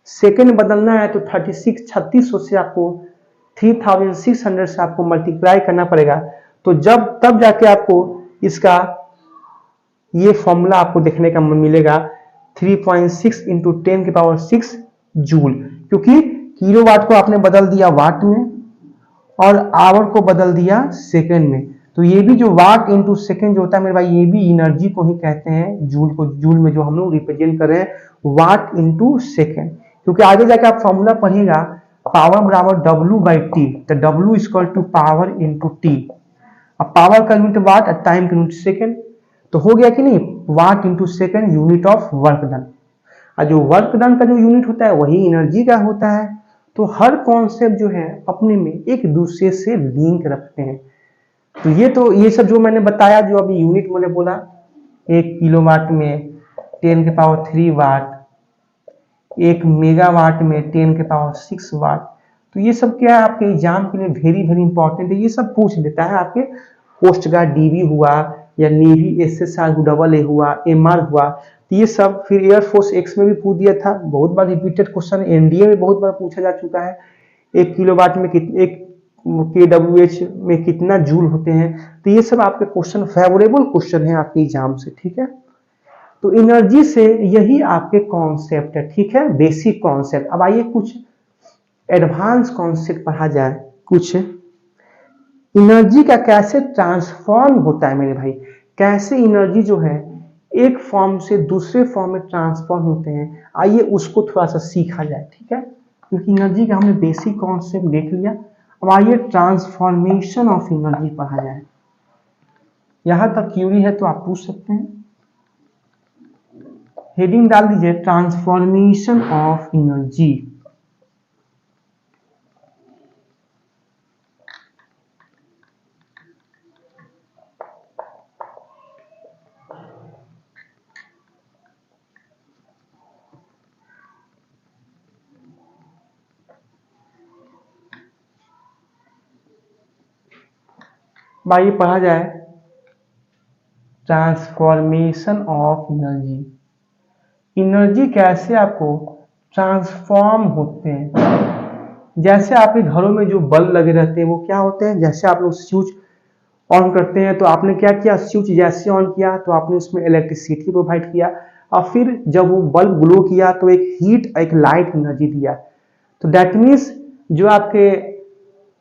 सेकेंड बदलना है तो 3600 से आपको 3600 से आपको मल्टीप्लाई करना पड़ेगा। तो तब जाके आपको इसका ये फॉर्मूला आपको देखने का मिलेगा 3.6 इंटू 10⁶ जूल, क्योंकि किलोवाट को आपने बदल दिया वाट में और आवर को बदल दिया सेकंड में। तो ये भी जो वाट इंटू सेकंड जो होता है मेरे भाई, ये भी एनर्जी को ही कहते हैं, जूल को। जूल में जो हम लोग रिप्रेजेंट कर रहे हैं वाट इंटू सेकंड, क्योंकि आगे जाके आप फॉर्मूला पढ़िएगा पावर बराबर W/T, तो W equal to power into T. अब पावर का यूनिट वाट और टाइम का यूनिट सेकंड, तो हो गया कि नहीं, watt into second unit of work done. और जो वर्क डन का जो यूनिट होता है वही एनर्जी का होता है। तो हर कॉन्सेप्ट जो है अपने में एक दूसरे से लिंक रखते हैं। तो ये सब जो मैंने बताया, जो अभी यूनिट मैंने बोला, 1 किलोवाट में 10⁻³ वाट, 1 मेगावाट में 10⁶ वाट, तो ये सब क्या है आपके एग्जाम के लिए वेरी वेरी इंपॉर्टेंट है। ये सब पूछ लेता है आपके कोस्ट गार्ड डीवी हुआ या नेवी SSR AA हुआ, MR हुआ, तो ये सब, फिर एयरफोर्स एक्स में भी पूछ दिया था, बहुत बार रिपीटेड क्वेश्चन, एनडीए में बहुत बार पूछा जा चुका है। 1 किलोवाट में 1 kWh में कितना जूल होते हैं, तो ये सब आपके क्वेश्चन फेवरेबल क्वेश्चन है आपके एग्जाम से। ठीक है, तो एनर्जी से यही आपके कॉन्सेप्ट है। ठीक है, बेसिक कॉन्सेप्ट। अब आइए कुछ एडवांस कॉन्सेप्ट पढ़ा जाए, कुछ एनर्जी का कैसे ट्रांसफॉर्म होता है मेरे भाई, कैसे एनर्जी जो है एक फॉर्म से दूसरे फॉर्म में ट्रांसफॉर्म होते हैं, आइए उसको थोड़ा सा सीखा जाए। ठीक है, क्योंकि एनर्जी का हमने बेसिक कॉन्सेप्ट देख लिया, अब आइए ट्रांसफॉर्मेशन ऑफ एनर्जी पढ़ा जाए। यहां तक क्यूरी है तो आप पूछ सकते हैं, हेडिंग डाल दीजिए ट्रांसफॉर्मेशन ऑफ एनर्जी। आइए पढ़ा जाए ट्रांसफॉर्मेशन ऑफ एनर्जी। एनर्जी कैसे आपको ट्रांसफॉर्म होते हैं। जैसे आपके घरों में जो बल्ब लगे रहते हैं वो क्या होते हैं, जैसे आप लोग स्विच ऑन करते हैं तो आपने क्या किया, स्विच जैसे ऑन किया तो आपने उसमें इलेक्ट्रिसिटी प्रोवाइड किया, और फिर जब वो बल्ब ग्लो किया तो एक हीट, एक लाइट एनर्जी दिया। तो दैट मीन्स जो आपके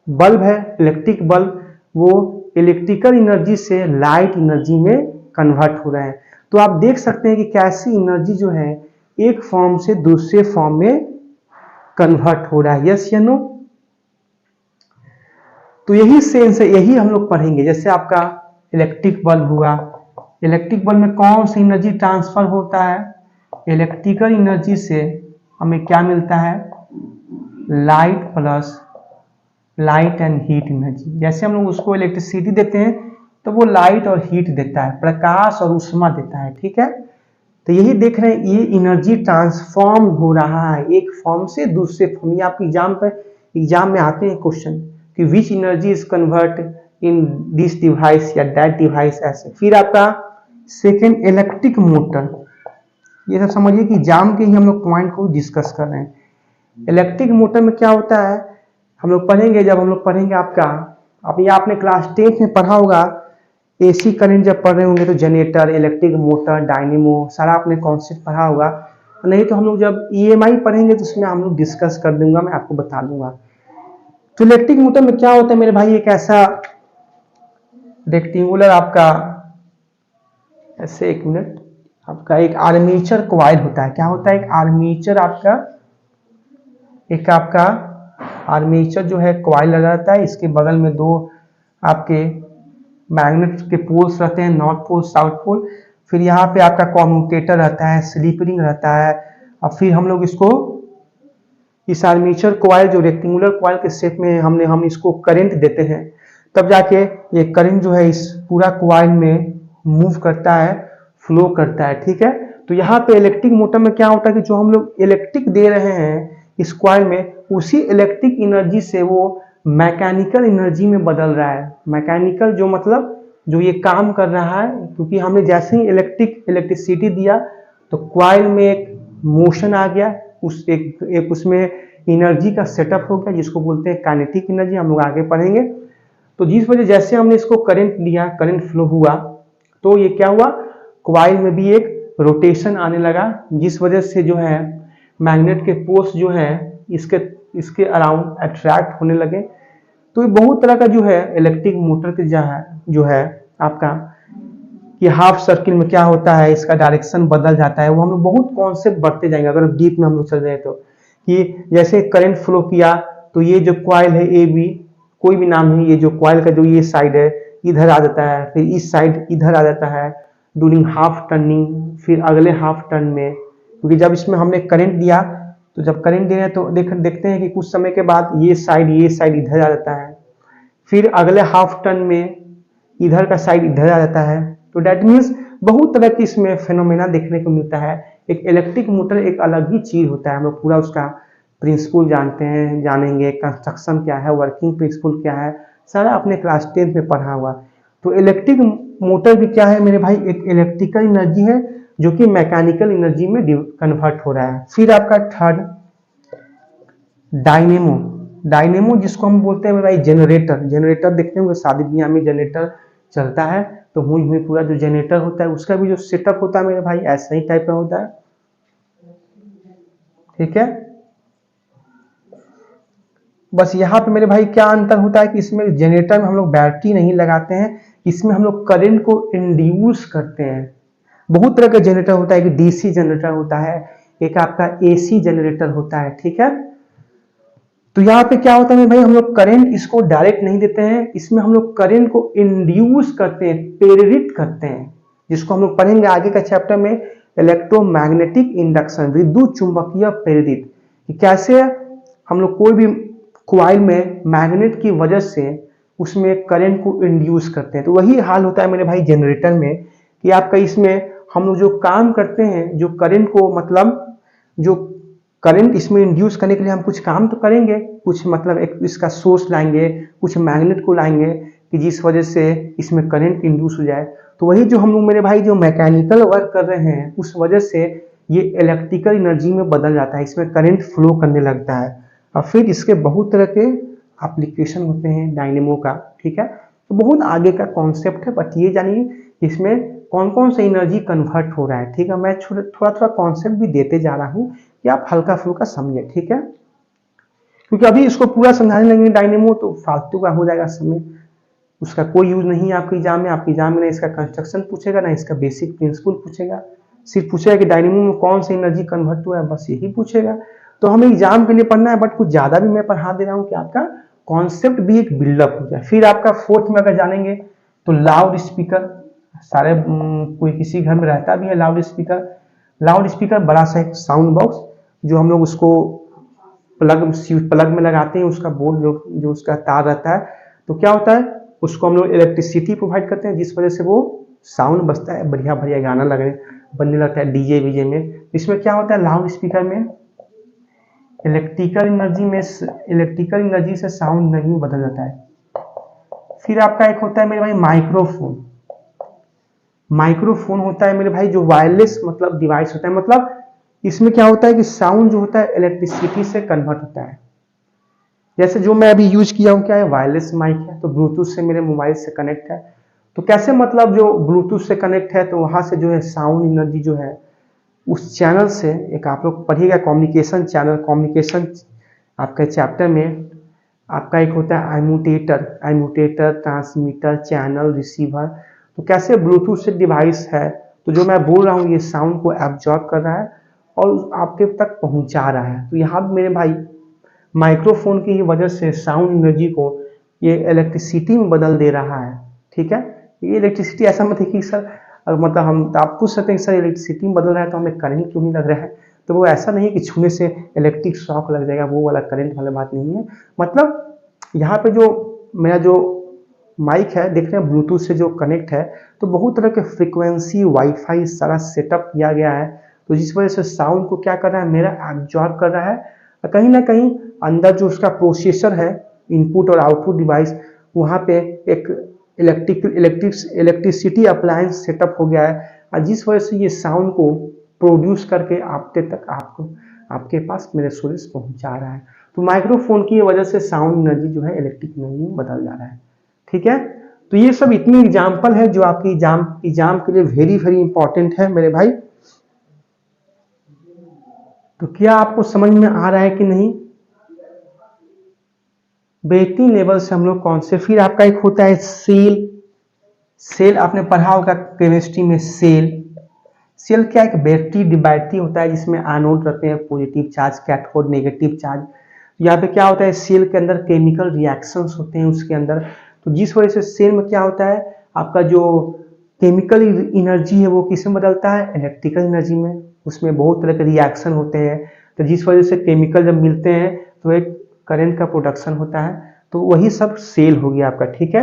बल्ब है, इलेक्ट्रिक बल्ब, वो इलेक्ट्रिकल एनर्जी से लाइट एनर्जी में कन्वर्ट हो रहे हैं। तो आप देख सकते हैं कि कैसी एनर्जी जो है एक फॉर्म से दूसरे फॉर्म में कन्वर्ट हो रहा है। यस या नो? तो यही सेंस है, यही हम लोग पढ़ेंगे। जैसे आपका इलेक्ट्रिक बल्ब हुआ, इलेक्ट्रिक बल्ब में कौन सी एनर्जी ट्रांसफर होता है, इलेक्ट्रिकल एनर्जी से हमें क्या मिलता है, light plus light and heat energy. जैसे हम लोग उसको इलेक्ट्रिसिटी देते हैं तो वो लाइट और हीट देता है, प्रकाश और ऊष्मा देता है, ठीक है। तो यही देख रहे हैं, ये एनर्जी ट्रांसफॉर्म हो रहा है एक फॉर्म से दूसरे फॉर्म। ये आपके एग्जाम में आते हैं क्वेश्चन कि which energy is convert in this device या दैट डिवाइस, ऐसे। फिर आपका सेकेंड इलेक्ट्रिक मोटर, ये सब समझिए कि एग्जाम के ही हम लोग पॉइंट को डिस्कस कर रहे हैं। इलेक्ट्रिक मोटर में क्या होता है हम लोग पढ़ेंगे, जब हम लोग पढ़ेंगे आपका, अभी आपने क्लास 10 में पढ़ा होगा एसी करंट जब पढ़ रहे होंगे तो जनरेटर, इलेक्ट्रिक मोटर, डायनेमो, सारा आपने कॉन्सेप्ट पढ़ा होगा। नहीं तो हम लोग जब ईएमआई पढ़ेंगे तो उसमें हम लोग डिस्कस कर दूंगा, मैं आपको बता दूंगा। तो इलेक्ट्रिक मोटर में क्या होता है मेरे भाई, एक ऐसा रेक्टेंगुलर आपका, ऐसे एक मिनट, आपका एक आर्मेचर कॉइल होता है। क्या होता है, एक आर्मेचर आपका, एक आपका आर्मेचर जो है कॉइल लगा रहता है, इसके बगल में दो आपके मैग्नेट के पोल्स रहते हैं, नॉर्थ पोल साउथ पोल। फिर यहाँ पे आपका कॉम्यूटेटर रहता है, स्लिप रिंग रहता है। और फिर हम लोग इसको, इस आर्मेचर कॉइल जो रेक्टेंगुलर कॉइल के शेप में हम इसको करंट देते हैं, तब जाके ये करंट जो है इस पूरा कॉइल में मूव करता है, फ्लो करता है, ठीक है। तो यहाँ पे इलेक्ट्रिक मोटर में क्या होता है कि जो हम लोग इलेक्ट्रिक दे रहे हैं इस कॉइल में, उसी इलेक्ट्रिक एनर्जी से वो मैकेनिकल एनर्जी में बदल रहा है। मैकेनिकल जो मतलब जो ये काम कर रहा है, क्योंकि हमने जैसे ही इलेक्ट्रिसिटी दिया तो कॉइल में एक मोशन आ गया, उस एक उसमें एनर्जी का सेटअप हो गया जिसको बोलते हैं काइनेटिक एनर्जी, हम लोग आगे पढ़ेंगे। तो जिस वजह जैसे हमने इसको करंट दिया, करंट फ्लो हुआ, तो ये क्या हुआ, कॉइल में भी एक रोटेशन आने लगा, जिस वजह से जो है मैग्नेट के पोल्स जो है इसके अराउंड अट्रैक्ट होने लगे। तो ये बहुत तरह का जो है इलेक्ट्रिक मोटर के जो है आपका कि हाफ सर्किल में क्या होता है, इसका डायरेक्शन बदल जाता है। वो हम लोग बहुत कॉन्सेप्ट बढ़ते जाएंगे अगर डीप में हम लोग चल रहे हैं तो, कि जैसे करंट फ्लो किया तो ये जो कॉइल है ए बी, कोई भी नाम नहीं, ये जो कॉइल का जो ये साइड है इधर आ जाता है, फिर इस साइड इधर आ जाता है ड्यूरिंग हाफ टर्निंग, फिर अगले हाफ टर्न में, क्योंकि जब इसमें हमने करंट दिया तो जब करंट दे रहे हैं तो देखते हैं कि कुछ समय के बाद ये साइड इधर आ जाता है, फिर अगले हाफ टर्न में इधर का साइड इधर आ जाता है। तो डेट मीन्स बहुत तरह की इसमें फेनोमेना देखने को मिलता है। एक इलेक्ट्रिक मोटर एक अलग ही चीज होता है, हम लोग पूरा उसका प्रिंसिपल जानते हैं, जानेंगे कंस्ट्रक्शन क्या है, वर्किंग प्रिंसिपल क्या है, सारा अपने क्लास 10 में पढ़ा हुआ। तो इलेक्ट्रिक मोटर भी क्या है मेरे भाई, एक इलेक्ट्रिकल एनर्जी है जो कि मैकेनिकल एनर्जी में कन्वर्ट हो रहा है। फिर आपका थर्ड डायनेमो, डायनेमो जिसको हम बोलते हैं मेरे भाई जनरेटर। जनरेटर देखते होंगे शादी ब्याह में जनरेटर चलता है, तो हुई पूरा जो जनरेटर होता है उसका भी जो सेटअप होता है मेरे भाई ऐसा ही टाइप का होता है, ठीक है। बस यहाँ पे मेरे भाई क्या अंतर होता है कि इसमें जनरेटर में हम लोग बैटरी नहीं लगाते हैं, इसमें हम लोग करंट को इंड्यूस करते हैं। बहुत तरह का जनरेटर होता है, एक डीसी जनरेटर होता है, एक आपका एसी जनरेटर होता है, ठीक है। तो यहाँ पे क्या होता है भाई, हम लोग करंट इसको डायरेक्ट नहीं देते हैं, इसमें हम लोग करंट को इंड्यूस करते हैं, प्रेरित करते हैं, जिसको हम लोग पढ़ेंगे आगे का चैप्टर में, इलेक्ट्रोमैग्नेटिक इंडक्शन, विद्युत चुंबकीय प्रेरित। कि कैसे हम लोग कोई भी कॉइल में मैग्नेट की वजह से उसमें करंट को इंड्यूस करते हैं। तो वही हाल होता है मेरे भाई जनरेटर में, कि आपका इसमें हम लोग जो काम करते हैं, जो करंट को मतलब जो करंट इसमें इंड्यूस करने के लिए हम कुछ काम तो करेंगे, कुछ मतलब एक इसका सोर्स लाएंगे, कुछ मैग्नेट को लाएंगे कि जिस वजह से इसमें करंट इंड्यूस हो जाए। तो वही जो हम लोग मेरे भाई जो मैकेनिकल वर्क कर रहे हैं उस वजह से ये इलेक्ट्रिकल एनर्जी में बदल जाता है, इसमें करंट फ्लो करने लगता है। और फिर इसके बहुत तरह के एप्लीकेशन होते हैं डायनेमो का, ठीक है। तो बहुत आगे का कॉन्सेप्ट है, बट ये जानिए इसमें कौन कौन सा एनर्जी कन्वर्ट हो रहा है, ठीक है। मैं थोड़ा थोड़ा कॉन्सेप्ट भी देते जा रहा हूँ कि आप हल्का फुल्का समझे, ठीक है। क्योंकि अभी इसको पूरा समझाने लगेंगे डायनेमो तो फालतू का हो जाएगा समय, उसका कोई यूज नहीं है आपके एग्जाम में। आपके एग्जाम में ना इसका कंस्ट्रक्शन पूछेगा ना इसका बेसिक प्रिंसिपल पूछेगा, सिर्फ पूछेगा कि डायनेमो में कौन सी एनर्जी कन्वर्ट हुआ है, बस यही पूछेगा। तो हमें एग्जाम के लिए पढ़ना है, बट कुछ ज्यादा भी मैं पढ़ा दे रहा हूँ कि आपका कॉन्सेप्ट भी एक बिल्डअप हो जाए। फिर आपका फोर्थ में अगर जानेंगे तो लाउड स्पीकर, सारे कोई किसी घर में रहता भी है लाउड स्पीकर। लाउड स्पीकर बड़ा सा एक साउंड बॉक्स जो हम लोग उसको प्लग में लगाते हैं, उसका बोर्ड जो उसका तार रहता है, तो क्या होता है उसको हम लोग इलेक्ट्रिसिटी प्रोवाइड करते हैं, जिस वजह से वो साउंड बजता है, बढ़िया बढ़िया गाना बनने लगता है डीजे वीजे में। इसमें क्या होता है लाउड स्पीकर में इलेक्ट्रिकल एनर्जी से साउंड नहीं बदल जाता है। फिर आपका एक होता है मेरे भाई माइक्रोफोन। माइक्रोफोन होता है मेरे भाई जो वायरलेस मतलब डिवाइस होता है, मतलब इसमें क्या होता है कि साउंड जो होता है इलेक्ट्रिसिटी से कन्वर्ट होता है। जैसे जो मैं अभी यूज किया हूँ क्या है वायरलेस माइक है, तो ब्लूटूथ से मेरे मोबाइल से कनेक्ट है। तो कैसे मतलब जो ब्लूटूथ से कनेक्ट है तो वहां से जो है साउंड एनर्जी जो है उस चैनल से, एक आप लोग पढ़िएगा कम्युनिकेशन चैनल, कम्युनिकेशन आपका चैप्टर में आपका एक होता है एम्यूटेटर, ट्रांसमीटर, चैनल, रिसीवर। तो कैसे ब्लूटूथ से डिवाइस है, तो जो मैं बोल रहा हूँ ये साउंड को एब्जॉर्ब कर रहा है और आपके तक पहुंचा रहा है। तो यहाँ मेरे भाई माइक्रोफोन की ही वजह से साउंड एनर्जी को ये इलेक्ट्रिसिटी में बदल दे रहा है। ठीक है, ये इलेक्ट्रिसिटी ऐसा मत है कि सर मतलब हम आप पूछ सकते हैं सर इलेक्ट्रिसिटी में बदल रहा है तो हमें करंट क्यों नहीं लग रहा है, तो वो ऐसा नहीं है कि छूने से इलेक्ट्रिक शॉक लग जाएगा, वो वाला करंट वाला बात नहीं है। मतलब यहाँ पे जो मेरा जो माइक है देख रहे हैं ब्लूटूथ से जो कनेक्ट है, तो बहुत तरह के फ्रीक्वेंसी वाईफाई सारा सेटअप किया गया है, तो जिस वजह से साउंड को क्या कर रहा है मेरा एब्जॉर्ब कर रहा है। और कहीं ना कहीं अंदर जो उसका प्रोसेसर है, इनपुट और आउटपुट डिवाइस, वहाँ पे एक इलेक्ट्रिसिटी अप्लायंस सेटअप हो गया है, और जिस वजह से ये साउंड को प्रोड्यूस करके आपके तक आपके पास मेरे सोर्स पहुंचा रहा है। तो माइक्रोफोन की वजह से साउंड एनर्जी जो है इलेक्ट्रिक एनर्जी में बदल जा रहा है। ठीक है, तो ये सब इतनी एग्जाम्पल है जो आपकी एग्जाम के लिए वेरी वेरी इंपॉर्टेंट है मेरे भाई। तो क्या आपको समझ में आ रहा है कि नहीं? बेहतरीन लेवल से हम लोग कौन से, फिर आपका एक होता है सेल आपने पढ़ा होगा केमिस्ट्री में। सेल क्या एक बैटरी होता है जिसमें एनोड रहते हैं positive charge, cathode negative charge. यहाँ पे क्या होता है सेल के अंदर केमिकल रिएक्शंस होते हैं उसके अंदर, तो जिस वजह से सेल में क्या होता है आपका जो केमिकल एनर्जी है वो किस में बदलता है इलेक्ट्रिकल एनर्जी में। उसमें बहुत तरह के रिएक्शन होते हैं, तो जिस वजह से केमिकल जब मिलते हैं तो एक करंट का प्रोडक्शन होता है, तो वही सब सेल हो गया आपका। ठीक है,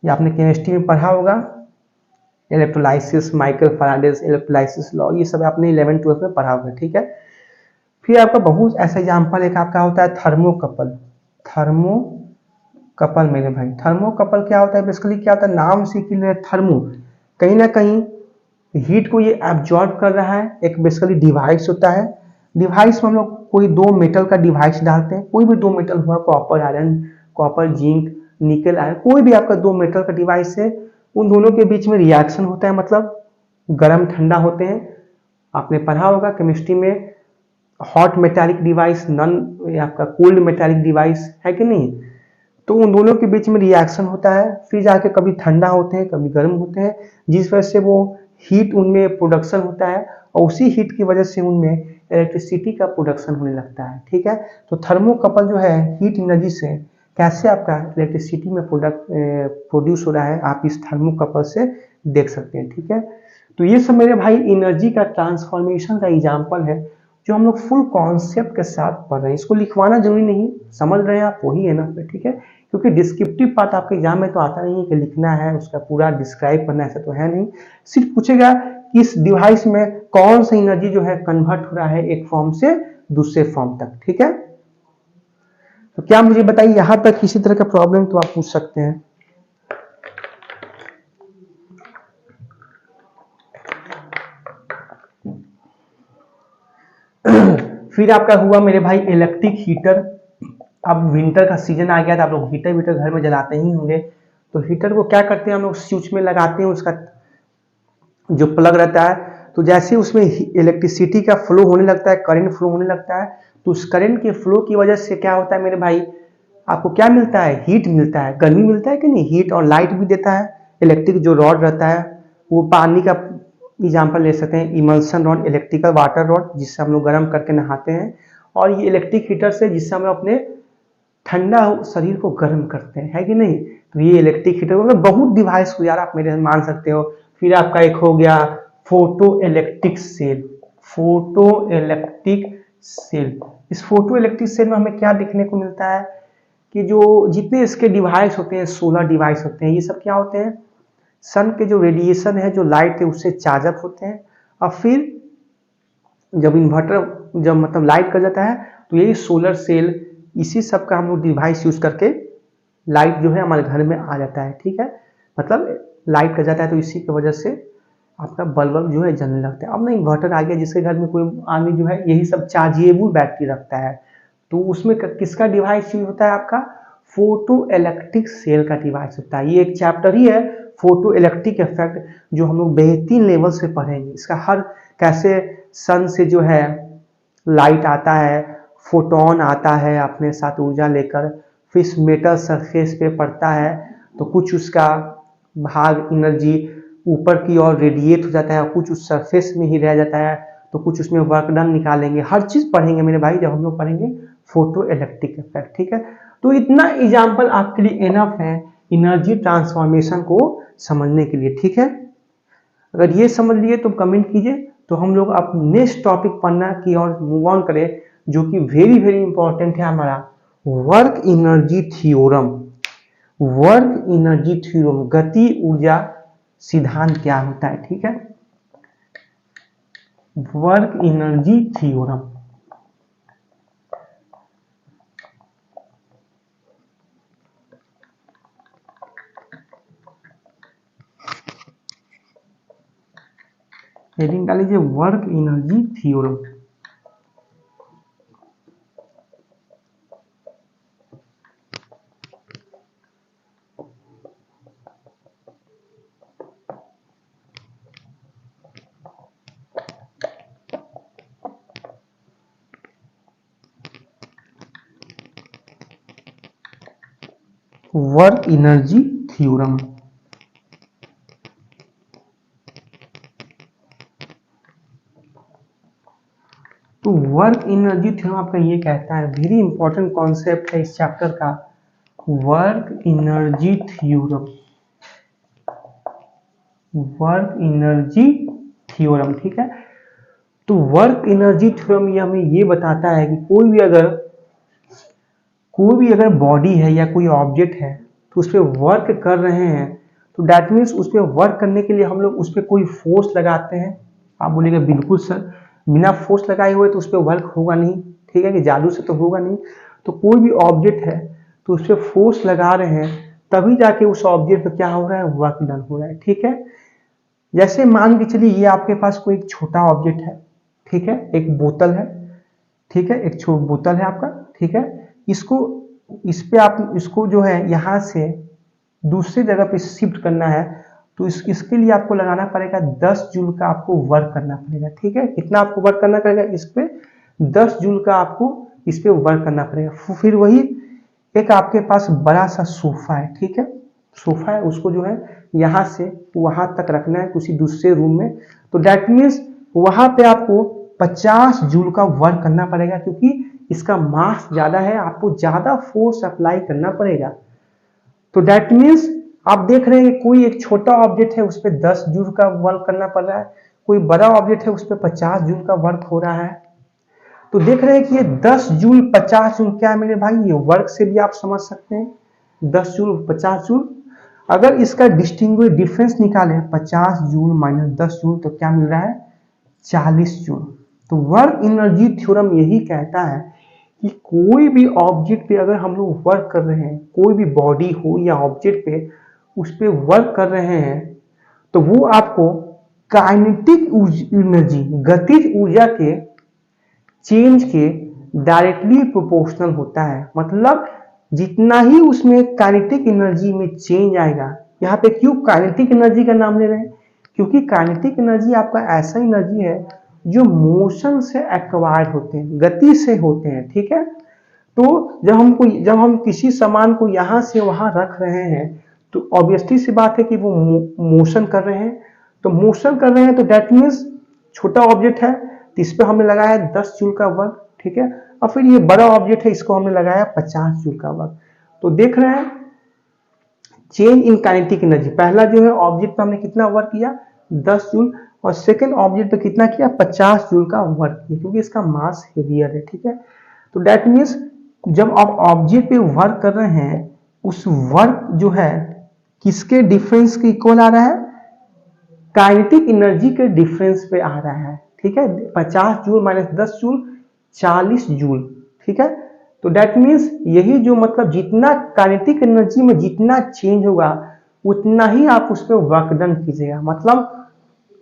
ये आपने केमिस्ट्री में पढ़ा होगा, electrolysis, Michael Faraday's electrolysis law, ये सब आपने 11-12 में पढ़ा होगा। ठीक है, फिर आपका बहुत ऐसा एग्जाम्पल एक आपका होता है थर्मोकपल मेरे भाई। थर्मोकपल क्या होता है बेसिकली, क्या होता है नाम से कि थर्मो, कहीं ना कहीं हीट को ये एब्जॉर्ब कर रहा है, एक बेसिकली डिवाइस होता है। डिवाइस में हम लोग कोई दो मेटल का डिवाइस डालते हैं, कोई भी दो मेटल हुआ, कॉपर आयरन, कॉपर जिंक, निकल आयरन, कोई भी आपका दो मेटल का डिवाइस है, उन दोनों के बीच में रिएक्शन होता है, मतलब गर्म ठंडा होते हैं। आपने पढ़ा होगा केमिस्ट्री में हॉट मेटालिक डिवाइस, नॉन आपका कोल्ड मेटालिक डिवाइस है कि नहीं, तो उन दोनों के बीच में रिएक्शन होता है, फिर जाके कभी ठंडा होते हैं कभी गर्म होते हैं, जिस वजह से वो हीट उनमें प्रोडक्शन होता है और उसी हीट की वजह से उनमें इलेक्ट्रिसिटी का प्रोडक्शन होने लगता है। ठीक है, तो थर्मोकपल जो है हीट एनर्जी से कैसे आपका इलेक्ट्रिसिटी में प्रोड्यूस हो रहा है आप इस थर्मोकपल से देख सकते हैं। ठीक है, तो ये सब मेरे भाई एनर्जी का ट्रांसफॉर्मेशन का एग्जाम्पल है जो हम लोग फुल कॉन्सेप्ट के साथ पढ़ रहे हैं। इसको लिखवाना जरूरी नहीं, समझ रहे हैं आप वही है ना। ठीक है, क्योंकि डिस्क्रिप्टिव पार्ट आपके एग्जाम में तो आता नहीं है कि लिखना है उसका पूरा डिस्क्राइब करना, ऐसा तो है नहीं। सिर्फ पूछेगा कि इस डिवाइस में कौन सा एनर्जी जो है कन्वर्ट हो रहा है एक फॉर्म से दूसरे फॉर्म तक। ठीक है, तो क्या मुझे बताइए यहां तक किसी तरह का प्रॉब्लम तो आप पूछ सकते हैं। फिर आपका हुआ मेरे भाई इलेक्ट्रिक हीटर। अब विंटर का सीजन आ गया था, आप लोग हीटर घर में जलाते ही होंगे, तो हीटर को क्या करते हैं हम लोग स्विच में लगाते हैं, उसका जो प्लग रहता है, तो जैसे उसमें इलेक्ट्रिसिटी का फ्लो होने लगता है, करंट फ्लो होने लगता है, तो उस करंट के फ्लो की वजह से क्या होता है मेरे भाई आपको क्या मिलता है हीट मिलता है, गर्मी मिलता है कि नहीं, हीट और लाइट भी देता है। इलेक्ट्रिक जो रॉड रहता है वो पानी का एग्जाम्पल ले सकते हैं, emulsion rod, electrical water rod जिससे हम लोग गर्म करके नहाते हैं, और ये इलेक्ट्रिक हीटर से जिससे हम अपने ठंडा शरीर को गर्म करते हैं, है कि नहीं। तो ये इलेक्ट्रिक हीटर मतलब बहुत डिवाइस को यार आप मेरे मान सकते हो। फिर आपका एक हो गया photoelectric cell. Photoelectric cell, इस फोटो इलेक्ट्रिक सेल में हमें क्या देखने को मिलता है कि जो जितने इसके डिवाइस होते हैं, सोलर डिवाइस होते हैं, ये सब क्या होते हैं, सन के जो रेडिएशन है, जो लाइट है, उससे चार्ज अप होते हैं। और फिर जब इन्वर्टर जब मतलब लाइट कर जाता है तो यही सोलर सेल, इसी सब का हम लोग डिवाइस यूज करके लाइट जो है हमारे घर में आ जाता है। ठीक है, मतलब लाइट कर जाता है तो इसी की वजह से आपका बल्ब जो है जलने लगता है। अब ना इन्वर्टर आ गया, जिसके घर में कोई आदमी जो है यही सब चार्जेबल बैटरी रखता है, तो उसमें किसका डिवाइस यूज होता है, आपका फोटो इलेक्ट्रिक सेल का डिवाइस होता है। ये एक चैप्टर ही है फोटो इलेक्ट्रिक इफेक्ट, जो हम लोग बेहतरीन लेवल से पढ़ेंगे। इसका हर कैसे सन से जो है लाइट आता है, फोटोन आता है अपने साथ ऊर्जा लेकर, फिर मेटल सरफेस पे पड़ता है तो कुछ उसका भाग एनर्जी ऊपर की ओर रेडिएट हो जाता है, और कुछ उस सरफेस में ही रह जाता है, तो कुछ उसमें वर्क डन निकालेंगे। हर चीज पढ़ेंगे मेरे भाई जब हम लोग पढ़ेंगे फोटो इलेक्ट्रिक इफेक्ट। ठीक है, तो इतना एग्जाम्पल आपके लिए इनफ है एनर्जी ट्रांसफॉर्मेशन को समझने के लिए। ठीक है, अगर ये समझ लिए तो कमेंट कीजिए, तो हम लोग अब नेक्स्ट टॉपिक पढ़ना की और मूव ऑन करें, जो कि वेरी वेरी इंपॉर्टेंट है हमारा work energy theorem. Work energy theorem, गति ऊर्जा सिद्धांत क्या होता है। ठीक है, वर्क एनर्जी थ्योरम। हेडिंग डाल लीजिए work energy theorem. Work energy theorem, तो वर्क एनर्जी थ्योरम आपका ये कहता है, वेरी इंपॉर्टेंट कॉन्सेप्ट है इस चैप्टर का, work energy theorem. Work energy theorem, ठीक है, तो वर्क एनर्जी थ्योरम ये हमें ये बताता है कि कोई भी अगर बॉडी है या कोई ऑब्जेक्ट है तो उस पर वर्क कर रहे हैं, तो दैट मीन्स उस पर वर्क करने के लिए हम लोग उस पर कोई फोर्स लगाते हैं। आप बोलेंगे बिल्कुल सर, बिना फोर्स लगाए हुए तो उस पर वर्क होगा नहीं। ठीक है, कि जादू से तो होगा नहीं। तो कोई भी ऑब्जेक्ट है तो उस पर फोर्स लगा रहे हैं, तभी जाके उस ऑब्जेक्ट पर क्या हो रहा है, वर्क डन हो रहा है। ठीक है, जैसे मान के चलिए ये आपके पास कोई एक छोटा ऑब्जेक्ट है। ठीक है, एक बोतल है। ठीक है, एक छोटी बोतल है आपका। ठीक है, इसको इस पे आप इसको जो है यहाँ से दूसरी जगह पे शिफ्ट करना है, तो इसके लिए आपको लगाना पड़ेगा 10 जूल का आपको वर्क करना पड़ेगा। ठीक है, कितना आपको वर्क करना पड़ेगा, इस पे 10 जूल का आपको इस पे वर्क करना पड़ेगा। फिर वही एक आपके पास बड़ा सा सोफा है। ठीक है, सोफा है, उसको जो है यहाँ से वहां तक रखना है किसी दूसरे रूम में, तो दैट मीन्स वहां पे आपको 50 जूल का वर्क करना पड़ेगा, क्योंकि इसका मास ज्यादा है, आपको ज्यादा फोर्स अप्लाई करना पड़ेगा। तो दैट मीन्स आप देख रहे हैं कि कोई एक छोटा ऑब्जेक्ट है उस पर 10 जूल का वर्क करना पड़ रहा है, कोई बड़ा ऑब्जेक्ट है उस पर 50 जूल का वर्क हो रहा है। तो देख रहे हैं कि ये 10 जूल 50 जूल क्या है मेरे भाई, ये वर्क से भी आप समझ सकते हैं। 10 जूल 50 जूल, अगर इसका डिस्टिंग्विश डिफरेंस निकालें 50 जूल माइनस 10 जूल तो क्या मिल रहा है, 40 जूल। तो वर्क एनर्जी थ्योरम यही कहता है कि कोई भी ऑब्जेक्ट पे अगर हम लोग वर्क कर रहे हैं, कोई भी बॉडी हो या ऑब्जेक्ट पे उस पे वर्क कर रहे हैं, तो वो आपको काइनेटिक एनर्जी, गतिज ऊर्जा के चेंज के डायरेक्टली प्रोपोर्शनल होता है। मतलब जितना ही उसमें काइनेटिक एनर्जी में चेंज आएगा, यहाँ पे क्यों काइनेटिक एनर्जी का नाम ले रहे हैं, क्योंकि काइनेटिक एनर्जी आपका ऐसा एनर्जी है जो मोशन से एक्वायर्ड होते हैं, गति से होते हैं। ठीक है, तो जब हम किसी सामान को यहाँ से वहां रख रहे हैं, तो ऑब्वियसली सी बात है कि वो मोशन कर रहे हैं। तो मोशन कर रहे हैं तो दैट मीन्स छोटा ऑब्जेक्ट है तो इस पर हमने लगाया 10 जूल का वर्क। ठीक है, और फिर ये बड़ा ऑब्जेक्ट है, इसको हमने लगाया 50 जूल का वर्क। तो देख रहे हैं चेंज इन काइनेटिक एनर्जी, पहला जो है ऑब्जेक्ट पे हमने कितना वर्क किया, 10 जूल, और सेकेंड ऑब्जेक्ट पे कितना किया, 50 जूल का वर्क किया, क्योंकि इसका मास हेवियर है, ठीक है। तो दैट मीन्स जब आप ऑब्जेक्ट पे वर्क कर रहे हैं, उस वर्क जो है किसके डिफरेंस के इक्वल आ रहा है, काइनेटिक एनर्जी के डिफरेंस पे आ रहा है, ठीक है। 50 जूल माइनस 10 जूल 40 जूल, ठीक है। तो दैट मीन्स यही जो मतलब जितना काइनेटिक एनर्जी में जितना चेंज होगा उतना ही आप उस पर वर्क डन कीजिएगा। मतलब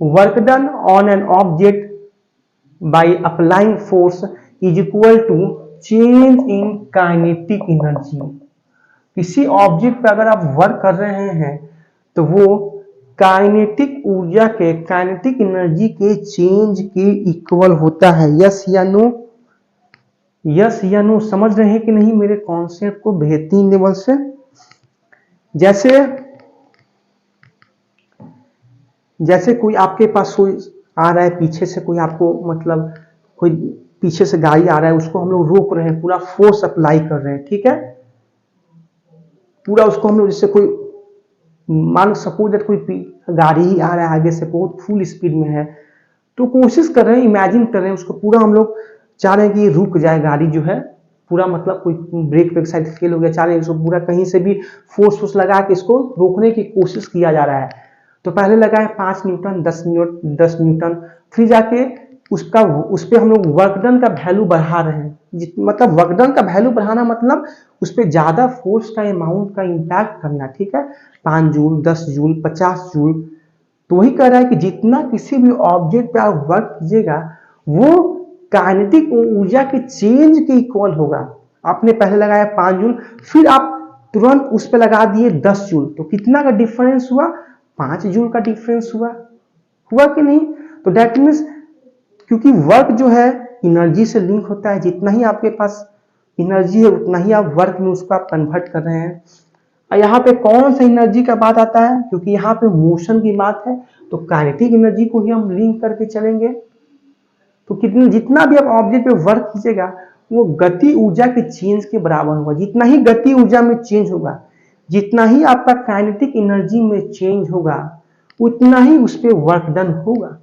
work done on an object by applying force is equal to change in kinetic energy. किसी ऑब्जेक्ट पर अगर आप वर्क कर रहे हैं तो वो काइनेटिक ऊर्जा के, काइनेटिक एनर्जी के चेंज के इक्वल होता है। यस या नो, यस या नो, समझ रहे हैं कि नहीं मेरे कॉन्सेप्ट को बेहतरीन लेवल से। जैसे कोई आपके पास कोई आ रहा है पीछे से, कोई आपको मतलब कोई पीछे से गाड़ी आ रहा है, उसको हम लोग रोक रहे हैं, पूरा फोर्स अप्लाई कर रहे हैं, ठीक है। पूरा उसको हम लोग, जैसे कोई मान सपोज दैट कोई गाड़ी ही आ रहा है आगे से, बहुत फुल स्पीड में है, तो कोशिश कर रहे हैं, इमेजिन कर रहे हैं उसको पूरा हम लोग चाह रहे हैं कि ये रुक जाए गाड़ी जो है पूरा, मतलब कोई ब्रेक वेक साइड फेल हो गया, चाह रहे हैं इसको पूरा कहीं से भी फोर्स लगा के इसको रोकने की कोशिश किया जा रहा है। तो पहले लगा है 5 न्यूटन, 10 न्यूटन, फिर जाके उसका उस पर हम लोग वर्कडन का वैल्यू बढ़ा रहे हैं। मतलब वर्कडन का वैल्यू बढ़ाना मतलब उस पर ज्यादा फोर्स का अमाउंट का इम्पैक्ट करना, ठीक है। 5 जूल, 10 जूल, 50 जूल। तो वही कह रहा है कि जितना किसी भी ऑब्जेक्ट पे आप वर्क कीजिएगा वो काइनेटिक ऊर्जा के चेंज के इक्वल होगा। आपने पहले लगाया 5 जूल, फिर आप तुरंत उस पर लगा दिए 10 जूल, तो कितना का डिफरेंस हुआ, 5 जूल का डिफरेंस हुआ कि नहीं। तो दैट मीन्स क्योंकि वर्क जो है एनर्जी से लिंक होता है, जितना ही आपके पास एनर्जी है उतना ही आप वर्क में उसको आप कन्वर्ट कर रहे हैं। और यहाँ पे कौन सा एनर्जी का बात आता है, क्योंकि यहाँ पे मोशन की बात है, तो काइनेटिक एनर्जी को ही हम लिंक करके चलेंगे। तो कितना जितना भी आप ऑब्जेक्ट पे वर्क कीजिएगा वो गति ऊर्जा के चेंज के बराबर होगा। जितना ही गति ऊर्जा में चेंज होगा, जितना ही आपका काइनेटिक एनर्जी में चेंज होगा, उतना ही उस पर वर्क डन होगा।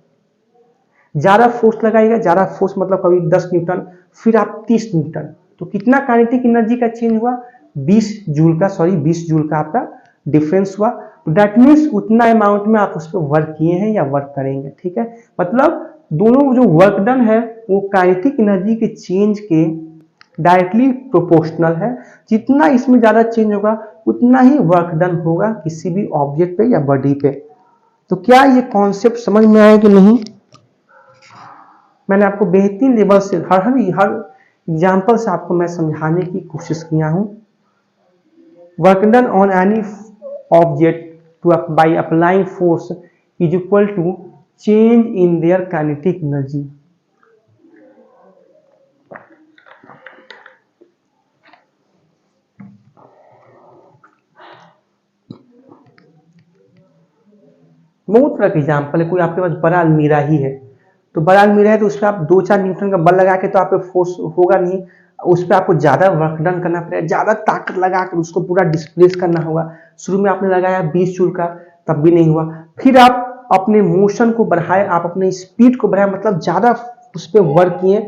ज्यादा फोर्स लगाएगा, ज्यादा फोर्स मतलब कभी 10 न्यूटन, फिर आप 30 न्यूटन, तो कितना काइनेटिक एनर्जी का चेंज हुआ, 20 जूल का आपका डिफरेंस हुआ। तो दैट मीन्स उतना अमाउंट में आप उस पर वर्क किए हैं या वर्क करेंगे, ठीक है। मतलब दोनों जो वर्क डन है वो काइनेटिक एनर्जी के चेंज के डायरेक्टली प्रोपोर्शनल है। जितना इसमें ज्यादा चेंज होगा उतना ही वर्क डन होगा किसी भी ऑब्जेक्ट पे या बॉडी पे। तो क्या ये कॉन्सेप्ट समझ में आया कि नहीं। मैंने आपको बेहतरीन लेवल से हर एग्जाम्पल से आपको मैं समझाने की कोशिश किया हूं। Work done on any object by applying force is equal to change in their kinetic energy. बहुत तरह के एग्जाम्पल है। कोई आपके पास बड़ा अलमीरा ही है, तो बड़ा अलमीरा है तो उस पर आप 2-4 न्यूटन का बल लगा के तो आप पे फोर्स होगा नहीं, उस पर आपको ज्यादा वर्क डन करना पड़ेगा, ज्यादा ताकत लगा कर उसको पूरा डिस्प्लेस करना होगा। शुरू में आपने लगाया 20 जूल का, तब भी नहीं हुआ, फिर आप अपने मोशन को बढ़ाए, आप अपने स्पीड को बढ़ाए, मतलब ज्यादा उस पर वर्क किए।